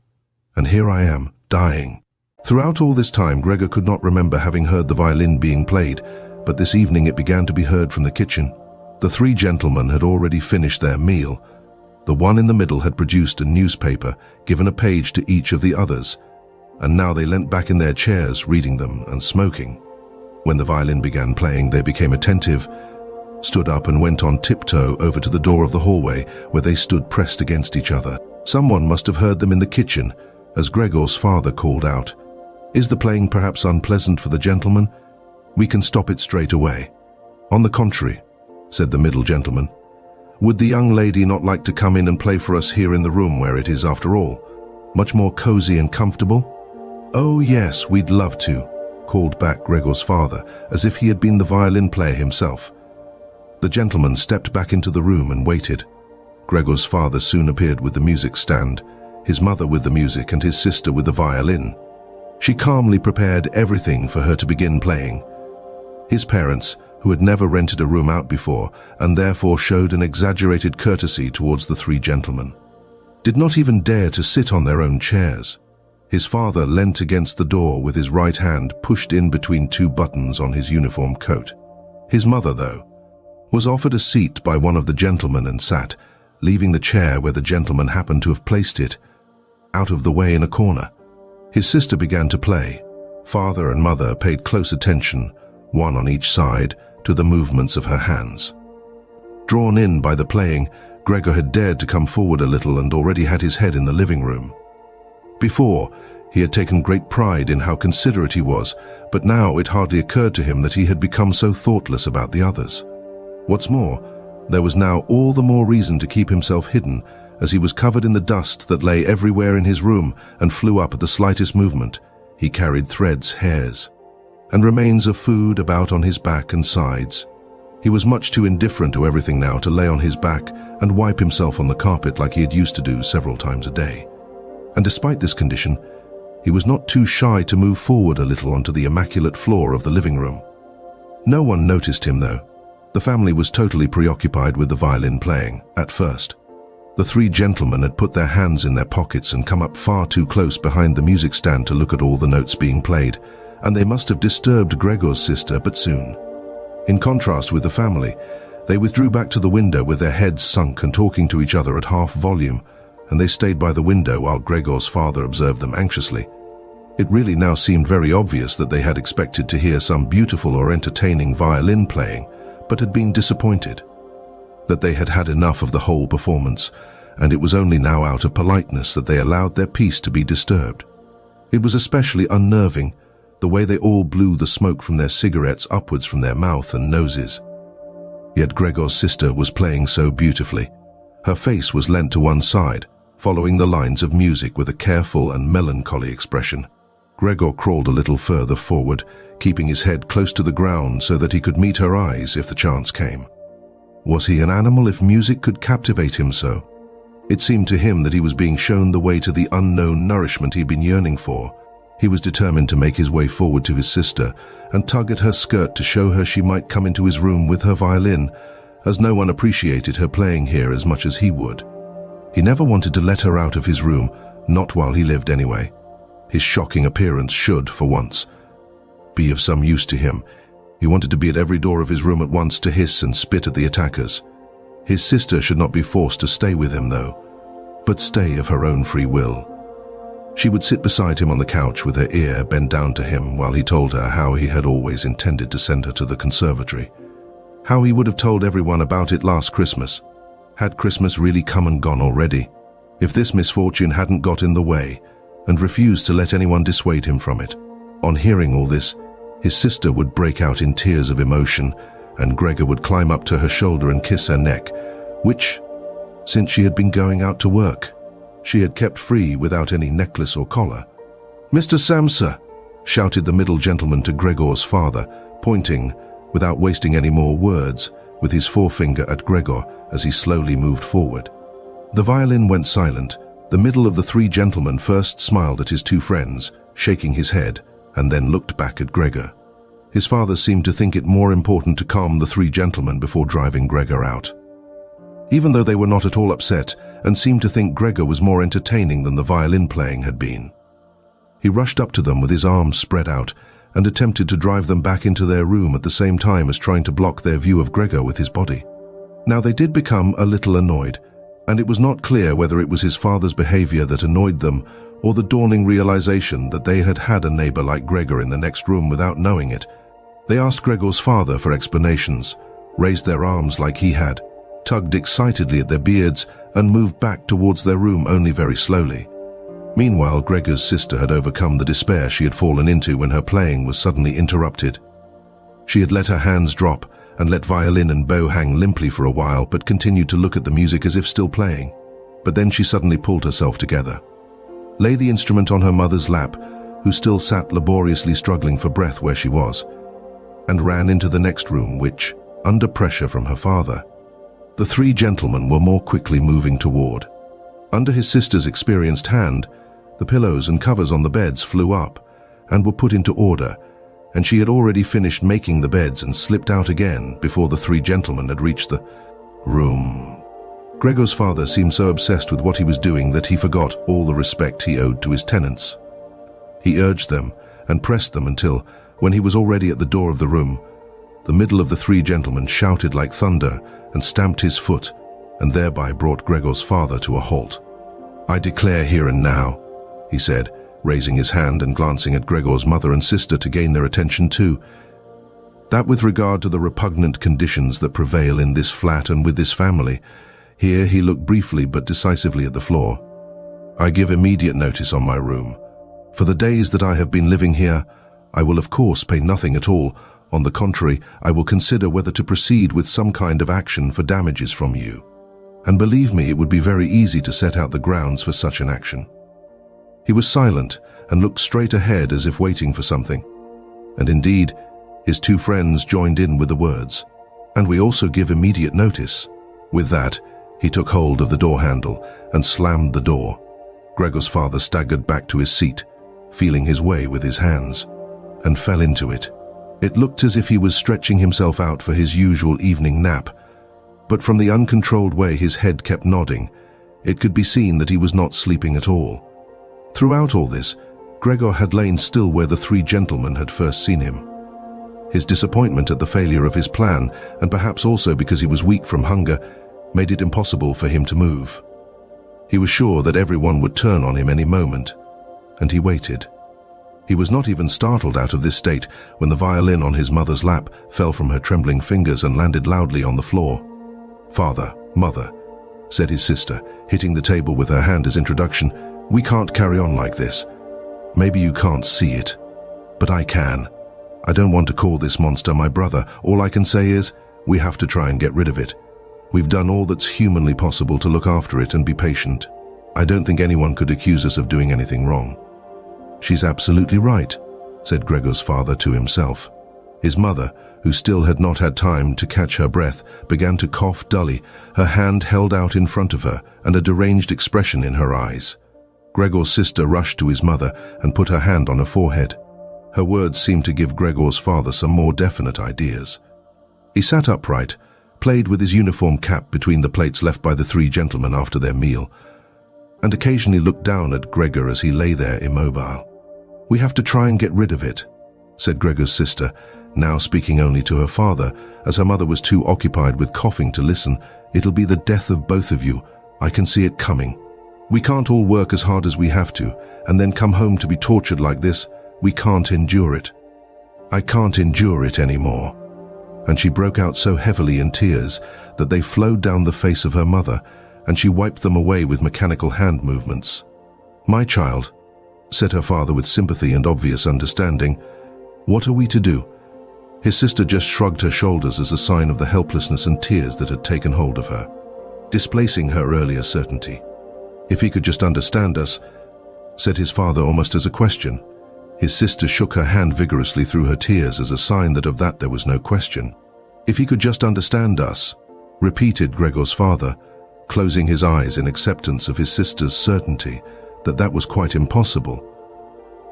and here I am, dying." Throughout all this time, Gregor could not remember having heard the violin being played, but this evening it began to be heard from the kitchen. The three gentlemen had already finished their meal. The one in the middle had produced a newspaper, given a page to each of the others, and now they leant back in their chairs, reading them and smoking. When the violin began playing, they became attentive, stood up and went on tiptoe over to the door of the hallway, where they stood pressed against each other. Someone must have heard them in the kitchen, as Gregor's father called out, "Is the playing perhaps unpleasant for the gentleman? We can stop it straight away." "On the contrary," said the middle gentleman. "Would the young lady not like to come in and play for us here in the room where it is, after all? Much more cozy and comfortable?" "Oh yes, we'd love to," called back Gregor's father, as if he had been the violin player himself. The gentleman stepped back into the room and waited. Gregor's father soon appeared with the music stand, his mother with the music and his sister with the violin. She calmly prepared everything for her to begin playing. His parents, who had never rented a room out before and therefore showed an exaggerated courtesy towards the three gentlemen, did not even dare to sit on their own chairs. His father leant against the door with his right hand pushed in between two buttons on his uniform coat. His mother, though, was offered a seat by one of the gentlemen and sat, leaving the chair where the gentleman happened to have placed it, out of the way in a corner. His sister began to play. Father and mother paid close attention, one on each side, to the movements of her hands. Drawn in by the playing, Gregor had dared to come forward a little and already had his head in the living room. Before, he had taken great pride in how considerate he was, but now it hardly occurred to him that he had become so thoughtless about the others. What's more, there was now all the more reason to keep himself hidden, as he was covered in the dust that lay everywhere in his room and flew up at the slightest movement. He carried threads, hairs, and remains of food about on his back and sides. He was much too indifferent to everything now to lay on his back and wipe himself on the carpet like he had used to do several times a day. And despite this condition, he was not too shy to move forward a little onto the immaculate floor of the living room. No one noticed him, though. The family was totally preoccupied with the violin playing, at first. The three gentlemen had put their hands in their pockets and come up far too close behind the music stand to look at all the notes being played, and they must have disturbed Gregor's sister, but soon. In contrast with the family, they withdrew back to the window with their heads sunk and talking to each other at half volume, and they stayed by the window while Gregor's father observed them anxiously. It really now seemed very obvious that they had expected to hear some beautiful or entertaining violin playing, but had been disappointed. That they had had enough of the whole performance, and it was only now out of politeness that they allowed their peace to be disturbed. It was especially unnerving, the way they all blew the smoke from their cigarettes upwards from their mouth and noses. Yet Gregor's sister was playing so beautifully. Her face was leant to one side, following the lines of music with a careful and melancholy expression. Gregor crawled a little further forward, keeping his head close to the ground so that he could meet her eyes if the chance came. Was he an animal if music could captivate him so? It seemed to him that he was being shown the way to the unknown nourishment he'd been yearning for. He was determined to make his way forward to his sister and tug at her skirt to show her she might come into his room with her violin, as no one appreciated her playing here as much as he would. He never wanted to let her out of his room, not while he lived anyway. His shocking appearance should, for once, be of some use to him. He wanted to be at every door of his room at once to hiss and spit at the attackers. His sister should not be forced to stay with him, though, but stay of her own free will. She would sit beside him on the couch with her ear bent down to him while he told her how he had always intended to send her to the conservatory. How he would have told everyone about it last Christmas. Had Christmas really come and gone already? If this misfortune hadn't got in the way, and refused to let anyone dissuade him from it. On hearing all this, his sister would break out in tears of emotion, and Gregor would climb up to her shoulder and kiss her neck, which, since she had been going out to work, she had kept free without any necklace or collar. "Mr. Samsa!" shouted the middle gentleman to Gregor's father, pointing, without wasting any more words, with his forefinger at Gregor as he slowly moved forward. The violin went silent. The middle of the three gentlemen first smiled at his two friends, shaking his head, and then looked back at Gregor. His father seemed to think it more important to calm the three gentlemen before driving Gregor out. Even though they were not at all upset and seemed to think Gregor was more entertaining than the violin playing had been. He rushed up to them with his arms spread out and attempted to drive them back into their room at the same time as trying to block their view of Gregor with his body. Now they did become a little annoyed, and it was not clear whether it was his father's behavior that annoyed them or the dawning realization that they had had a neighbor like Gregor in the next room without knowing it. They asked Gregor's father for explanations, raised their arms like he had, tugged excitedly at their beards, and moved back towards their room only very slowly. Meanwhile, Gregor's sister had overcome the despair she had fallen into when her playing was suddenly interrupted. She had let her hands drop and let violin and bow hang limply for a while, but continued to look at the music as if still playing. But then she suddenly pulled herself together, laid the instrument on her mother's lap, who still sat laboriously struggling for breath where she was, and ran into the next room, which, under pressure from her father, the three gentlemen were more quickly moving toward. Under his sister's experienced hand, the pillows and covers on the beds flew up and were put into order, and she had already finished making the beds and slipped out again before the three gentlemen had reached the room. Gregor's father seemed so obsessed with what he was doing that he forgot all the respect he owed to his tenants. He urged them and pressed them until, when he was already at the door of the room, the middle of the three gentlemen shouted like thunder and stamped his foot, and thereby brought Gregor's father to a halt. "I declare here and now," he said, raising his hand and glancing at Gregor's mother and sister to gain their attention too, "that with regard to the repugnant conditions that prevail in this flat and with this family," here he looked briefly but decisively at the floor, "I give immediate notice on my room. For the days that I have been living here, I will of course pay nothing at all. On the contrary, I will consider whether to proceed with some kind of action for damages from you. And believe me, it would be very easy to set out the grounds for such an action." He was silent and looked straight ahead as if waiting for something. And indeed, his two friends joined in with the words, "And we also give immediate notice." With that, he took hold of the door handle and slammed the door. Gregor's father staggered back to his seat, feeling his way with his hands, and fell into it. It looked as if he was stretching himself out for his usual evening nap, but from the uncontrolled way his head kept nodding, it could be seen that he was not sleeping at all. Throughout all this, Gregor had lain still where the three gentlemen had first seen him. His disappointment at the failure of his plan, and perhaps also because he was weak from hunger, made it impossible for him to move. He was sure that everyone would turn on him any moment, and he waited. He was not even startled out of this state when the violin on his mother's lap fell from her trembling fingers and landed loudly on the floor. "Father, mother," said his sister, hitting the table with her hand as introduction, "we can't carry on like this. Maybe you can't see it, but I can. I don't want to call this monster my brother. All I can say is, we have to try and get rid of it. We've done all that's humanly possible to look after it and be patient. I don't think anyone could accuse us of doing anything wrong." "She's absolutely right," said Gregor's father to himself. His mother, who still had not had time to catch her breath, began to cough dully, her hand held out in front of her and a deranged expression in her eyes. Gregor's sister rushed to his mother and put her hand on her forehead. Her words seemed to give Gregor's father some more definite ideas. He sat upright, played with his uniform cap between the plates left by the three gentlemen after their meal, and occasionally looked down at Gregor as he lay there immobile. "We have to try and get rid of it," said Gregor's sister, now speaking only to her father, as her mother was too occupied with coughing to listen. "It'll be the death of both of you. I can see it coming. We can't all work as hard as we have to, and then come home to be tortured like this. We can't endure it. I can't endure it anymore." And she broke out so heavily in tears that they flowed down the face of her mother, and she wiped them away with mechanical hand movements. "My child," said her father with sympathy and obvious understanding, "what are we to do?" His sister just shrugged her shoulders as a sign of the helplessness and tears that had taken hold of her, displacing her earlier certainty. "If he could just understand us," said his father almost as a question. His sister shook her hand vigorously through her tears as a sign that of that there was no question. "If he could just understand us," repeated Gregor's father, closing his eyes in acceptance of his sister's certainty that that was quite impossible.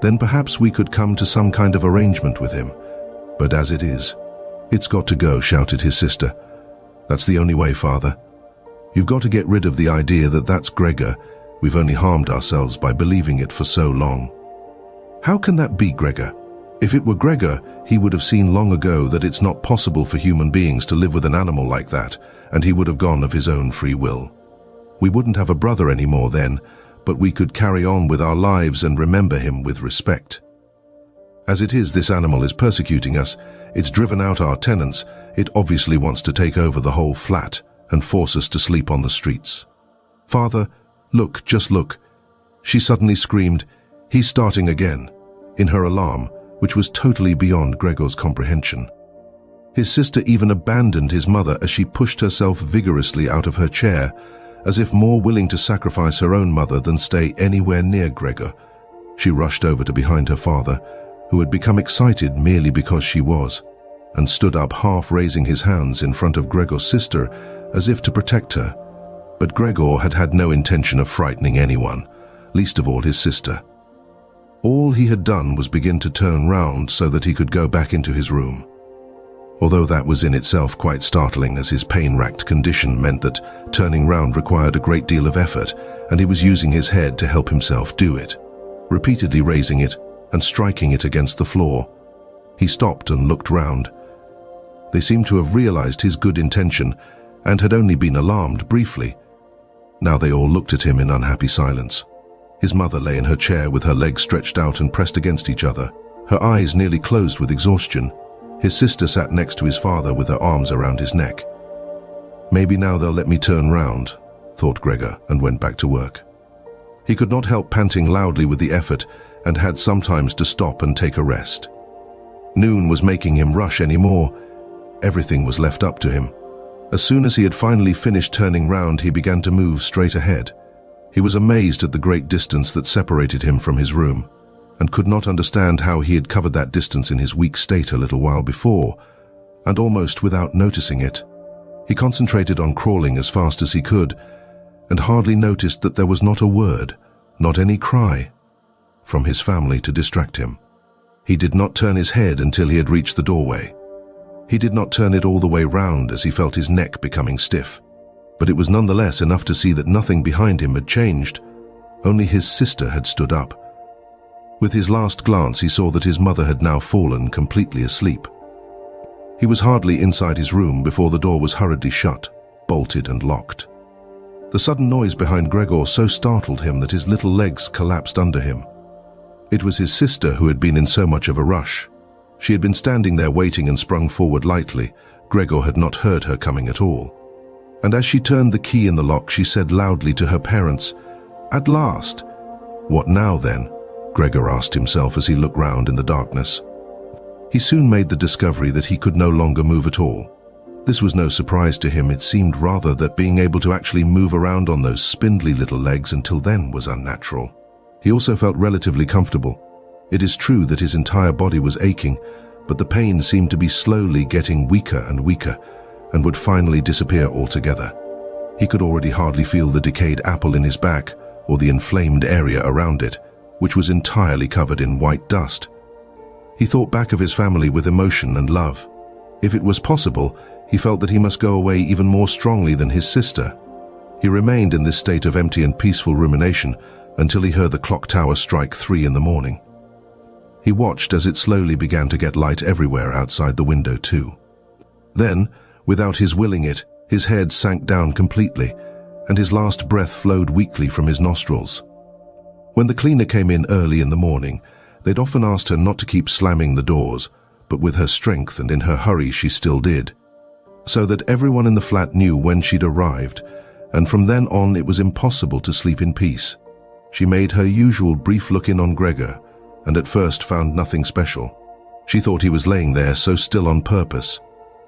Then perhaps we could come to some kind of arrangement with him. But as it is, it's got to go, shouted his sister. That's the only way, Father. You've got to get rid of the idea that that's Gregor. We've only harmed ourselves by believing it for so long. How can that be, Gregor? If it were Gregor, he would have seen long ago that it's not possible for human beings to live with an animal like that, and he would have gone of his own free will. We wouldn't have a brother anymore then, but we could carry on with our lives and remember him with respect. As it is, this animal is persecuting us. It's driven out our tenants. It obviously wants to take over the whole flat and force us to sleep on the streets. Father, look, just look. She suddenly screamed, "He's starting again," in her alarm, which was totally beyond Gregor's comprehension. His sister even abandoned his mother as she pushed herself vigorously out of her chair, as if more willing to sacrifice her own mother than stay anywhere near Gregor. She rushed over to behind her father, who had become excited merely because she was, and stood up, half raising his hands in front of Gregor's sister as if to protect her. But Gregor had had no intention of frightening anyone, least of all his sister. All he had done was begin to turn round so that he could go back into his room. Although that was in itself quite startling, as his pain-racked condition meant that turning round required a great deal of effort, and he was using his head to help himself do it, repeatedly raising it and striking it against the floor. He stopped and looked round. They seemed to have realized his good intention and had only been alarmed briefly. Now they all looked at him in unhappy silence. His mother lay in her chair with her legs stretched out and pressed against each other, her eyes nearly closed with exhaustion. His sister sat next to his father with her arms around his neck. Maybe now they'll let me turn round, thought Gregor, and went back to work. He could not help panting loudly with the effort and had sometimes to stop and take a rest. Noon was making him rush any more. Everything was left up to him. As soon as he had finally finished turning round, he began to move straight ahead. He was amazed at the great distance that separated him from his room, and could not understand how he had covered that distance in his weak state a little while before, and almost without noticing it. He concentrated on crawling as fast as he could, and hardly noticed that there was not a word, not any cry, from his family to distract him. He did not turn his head until he had reached the doorway. He did not turn it all the way round as he felt his neck becoming stiff, but it was nonetheless enough to see that nothing behind him had changed. Only his sister had stood up. With his last glance, he saw that his mother had now fallen completely asleep. He was hardly inside his room before the door was hurriedly shut, bolted and locked. The sudden noise behind Gregor so startled him that his little legs collapsed under him. It was his sister who had been in so much of a rush. She had been standing there waiting and sprung forward lightly. Gregor had not heard her coming at all. And as she turned the key in the lock, she said loudly to her parents, "At last." What now then? Gregor asked himself as he looked round in the darkness. He soon made the discovery that he could no longer move at all. This was no surprise to him. It seemed rather that being able to actually move around on those spindly little legs until then was unnatural. He also felt relatively comfortable. It is true that his entire body was aching, but the pain seemed to be slowly getting weaker and weaker, and would finally disappear altogether. He could already hardly feel the decayed apple in his back or the inflamed area around it, which was entirely covered in white dust. He thought back of his family with emotion and love. If it was possible, he felt that he must go away even more strongly than his sister. He remained in this state of empty and peaceful rumination until he heard the clock tower strike 3 in the morning. He watched as it slowly began to get light everywhere outside the window too. Then, without his willing it, his head sank down completely, and his last breath flowed weakly from his nostrils. When the cleaner came in early in the morning, they'd often asked her not to keep slamming the doors, but with her strength and in her hurry she still did, so that everyone in the flat knew when she'd arrived, and from then on it was impossible to sleep in peace. She made her usual brief look in on Gregor, and at first found nothing special. She thought he was laying there so still on purpose.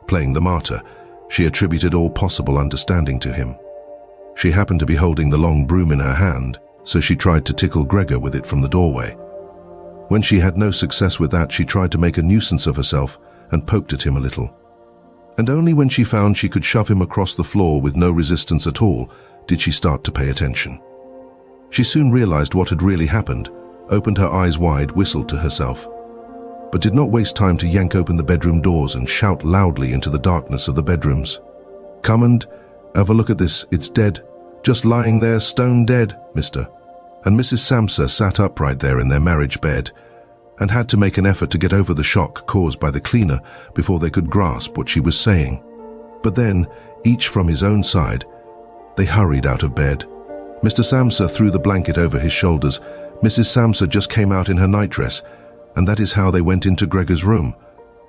Playing the martyr, she attributed all possible understanding to him. She happened to be holding the long broom in her hand, so she tried to tickle Gregor with it from the doorway. When she had no success with that, she tried to make a nuisance of herself and poked at him a little. And only when she found she could shove him across the floor with no resistance at all did she start to pay attention. She soon realized what had really happened. opened her eyes wide, whistled to herself, but did not waste time to yank open the bedroom doors and shout loudly into the darkness of the bedrooms. "Come and have a look at this. It's dead. Just lying there, stone dead, mister." And Mrs. Samsa sat upright there in their marriage bed and had to make an effort to get over the shock caused by the cleaner before they could grasp what she was saying. But then, each from his own side, they hurried out of bed. Mr. Samsa threw the blanket over his shoulders. Mrs. Samsa just came out in her nightdress, and that is how they went into Gregor's room.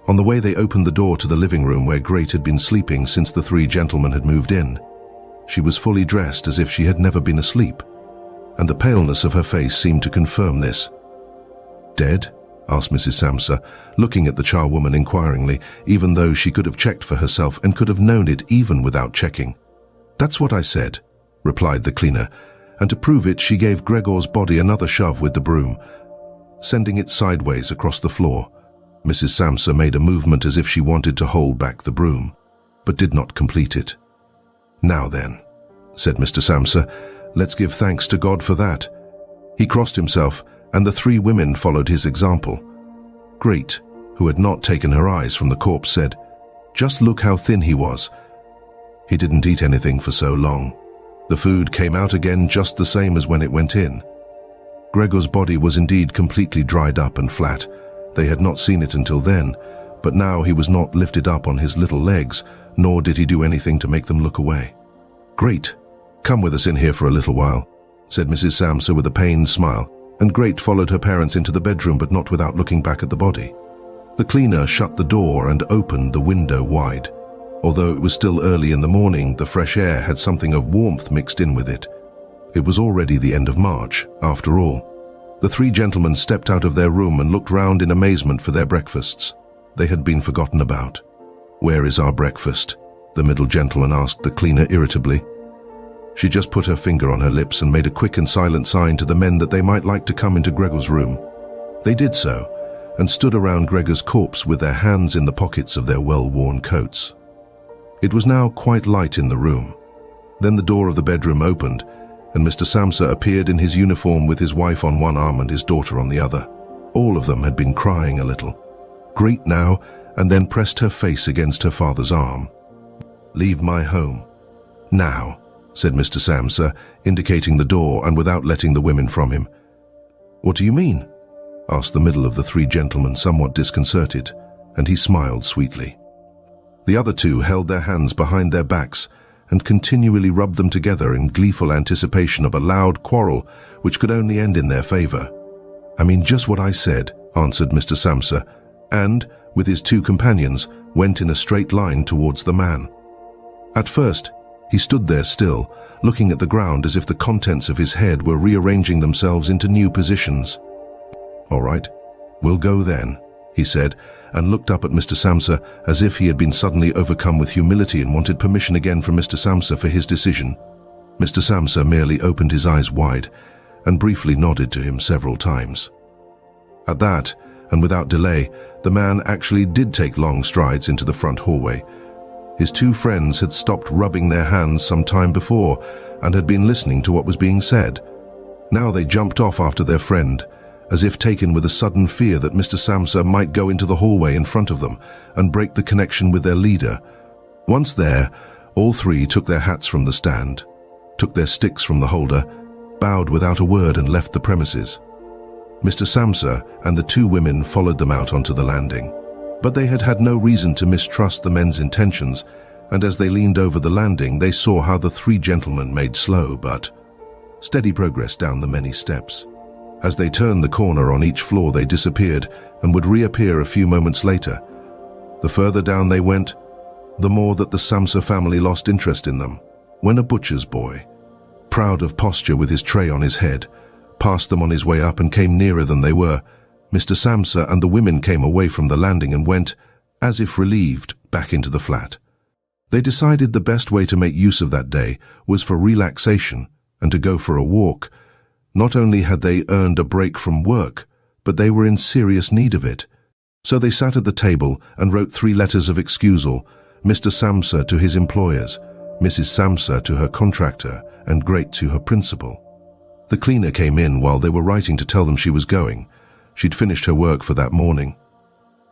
On the way, they opened the door to the living room where Great had been sleeping since the three gentlemen had moved in. She was fully dressed as if she had never been asleep, and the paleness of her face seemed to confirm this. "Dead?" asked Mrs. Samsa, looking at the charwoman inquiringly, even though she could have checked for herself and could have known it even without checking. "That's what I said," replied the cleaner, and to prove it she gave Gregor's body another shove with the broom, sending it sideways across the floor. Mrs. Samsa made a movement as if she wanted to hold back the broom, but did not complete it. "Now then," said Mr. Samsa, "let's give thanks to God for that." He crossed himself, and the three women followed his example. Great, who had not taken her eyes from the corpse, said, "Just look how thin he was. He didn't eat anything for so long. The food came out again just the same as when it went in." Gregor's body was indeed completely dried up and flat. They had not seen it until then, but now he was not lifted up on his little legs, nor did he do anything to make them look away. "Great, come with us in here for a little while," said Mrs. Samsa with a pained smile, and Great followed her parents into the bedroom, but not without looking back at the body. The cleaner shut the door and opened the window wide. Although it was still early in the morning, the fresh air had something of warmth mixed in with it. It was already the end of March, after all. The three gentlemen stepped out of their room and looked round in amazement for their breakfasts. They had been forgotten about. "Where is our breakfast?" the middle gentleman asked the cleaner irritably. She just put her finger on her lips and made a quick and silent sign to the men that they might like to come into Gregor's room. They did so, and stood around Gregor's corpse with their hands in the pockets of their well-worn coats. It was now quite light in the room. Then the door of the bedroom opened, and Mr. Samsa appeared in his uniform with his wife on one arm and his daughter on the other. All of them had been crying a little. Great now, and then pressed her face against her father's arm. "Leave my home. Now," said Mr. Samsa, indicating the door and without letting the women from him. "What do you mean?" asked the middle of the three gentlemen, somewhat disconcerted, and he smiled sweetly. The other two held their hands behind their backs and continually rubbed them together in gleeful anticipation of a loud quarrel which could only end in their favor. "I mean just what I said," answered Mr. Samsa, and, with his two companions, went in a straight line towards the man. At first, he stood there still, looking at the ground as if the contents of his head were rearranging themselves into new positions. "All right, we'll go then," he said, and looked up at Mr. Samsa as if he had been suddenly overcome with humility and wanted permission again from Mr. Samsa for his decision. Mr. Samsa merely opened his eyes wide and briefly nodded to him several times. At that, and without delay, the man actually did take long strides into the front hallway. His two friends had stopped rubbing their hands some time before and had been listening to what was being said. Now they jumped off after their friend, as if taken with a sudden fear that Mr. Samsa might go into the hallway in front of them and break the connection with their leader. Once there, all three took their hats from the stand, took their sticks from the holder, bowed without a word and left the premises. Mr. Samsa and the two women followed them out onto the landing. But they had had no reason to mistrust the men's intentions, and as they leaned over the landing, they saw how the three gentlemen made slow but steady progress down the many steps. As they turned the corner on each floor, they disappeared and would reappear a few moments later. The further down they went, the more that the Samsa family lost interest in them, when a butcher's boy, proud of posture with his tray on his head, passed them on his way up and came nearer than they were. Mr. Samsa and the women came away from the landing and went, as if relieved, back into the flat. They decided the best way to make use of that day was for relaxation and to go for a walk. Not only had they earned a break from work, but they were in serious need of it. So they sat at the table and wrote 3 letters of excusal, Mr. Samsa to his employers, Mrs. Samsa to her contractor, and Great to her principal. The cleaner came in while they were writing to tell them she was going. She'd finished her work for that morning.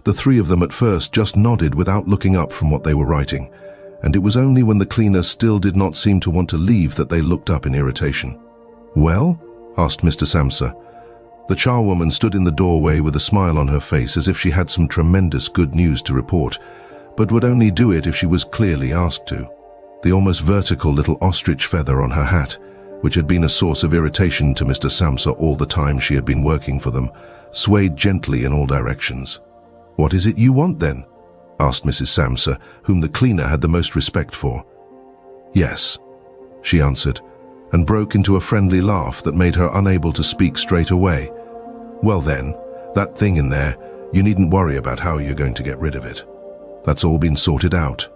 The three of them at first just nodded without looking up from what they were writing, and it was only when the cleaner still did not seem to want to leave that they looked up in irritation. "Well?" asked Mr. Samsa. The charwoman stood in the doorway with a smile on her face as if she had some tremendous good news to report, but would only do it if she was clearly asked to. The almost vertical little ostrich feather on her hat, which had been a source of irritation to Mr. Samsa all the time she had been working for them, swayed gently in all directions. "What is it you want, then?" asked Mrs. Samsa, whom the cleaner had the most respect for. "Yes," she answered, and broke into a friendly laugh that made her unable to speak straight away. "Well then, that thing in there, you needn't worry about how you're going to get rid of it. That's all been sorted out."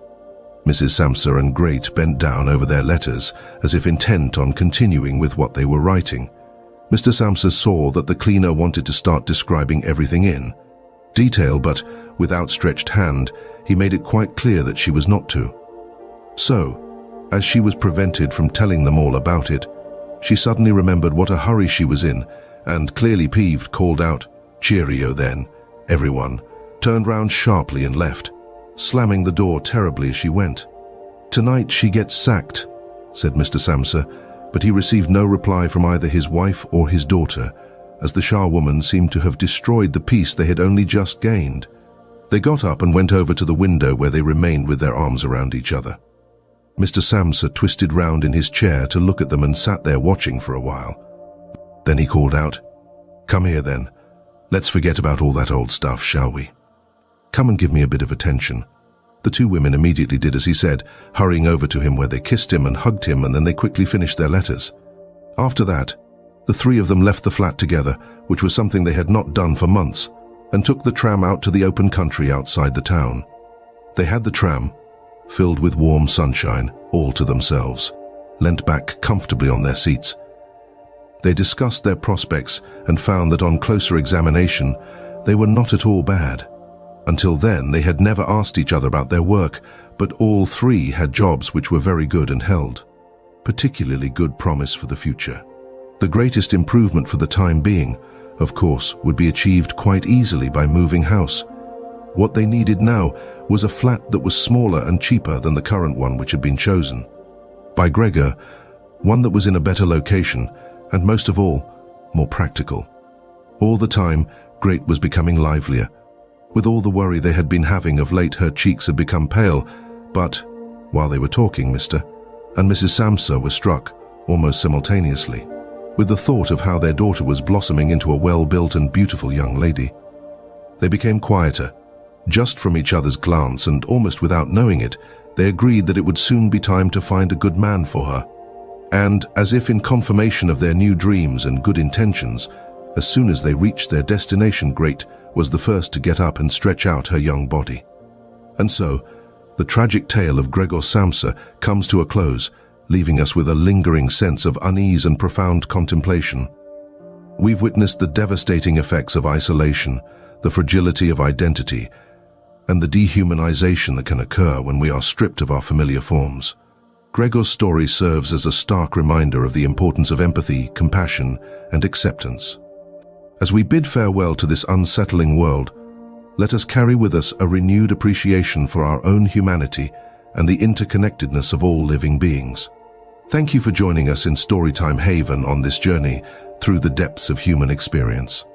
Mrs. Samsa and Great bent down over their letters, as if intent on continuing with what they were writing. Mr. Samsa saw that the cleaner wanted to start describing everything in detail, but with outstretched hand, he made it quite clear that she was not to. So, as she was prevented from telling them all about it, she suddenly remembered what a hurry she was in, and, clearly peeved, called out, "Cheerio then, everyone," turned round sharply and left, slamming the door terribly as she went. "Tonight she gets sacked," said Mr. Samsa, but he received no reply from either his wife or his daughter, as the charwoman seemed to have destroyed the peace they had only just gained. They got up and went over to the window, where they remained with their arms around each other. Mr. Samsa twisted round in his chair to look at them and sat there watching for a while. Then he called out, "Come here then. Let's forget about all that old stuff, shall we? Come and give me a bit of attention." The two women immediately did as he said, hurrying over to him, where they kissed him and hugged him, and then they quickly finished their letters. After that, the three of them left the flat together, which was something they had not done for months, and took the tram out to the open country outside the town. They had the tram, filled with warm sunshine, all to themselves, leant back comfortably on their seats. They discussed their prospects and found that on closer examination, they were not at all bad. Until then, they had never asked each other about their work, but all three had jobs which were very good and held particularly good promise for the future. The greatest improvement for the time being, of course, would be achieved quite easily by moving house. What they needed now was a flat that was smaller and cheaper than the current one which had been chosen by Gregor, one that was in a better location, and most of all, more practical. All the time, Great was becoming livelier. With all the worry they had been having of late, her cheeks had become pale, but, while they were talking, Mr. and Mrs. Samsa were struck, almost simultaneously, with the thought of how their daughter was blossoming into a well-built and beautiful young lady. They became quieter. Just from each other's glance, and almost without knowing it, they agreed that it would soon be time to find a good man for her. And, as if in confirmation of their new dreams and good intentions, as soon as they reached their destination, Great was the first to get up and stretch out her young body. And so, the tragic tale of Gregor Samsa comes to a close, leaving us with a lingering sense of unease and profound contemplation. We've witnessed the devastating effects of isolation, the fragility of identity, and the dehumanization that can occur when we are stripped of our familiar forms. Gregor's story serves as a stark reminder of the importance of empathy, compassion, and acceptance. As we bid farewell to this unsettling world, let us carry with us a renewed appreciation for our own humanity and the interconnectedness of all living beings. Thank you for joining us in Storytime Haven on this journey through the depths of human experience.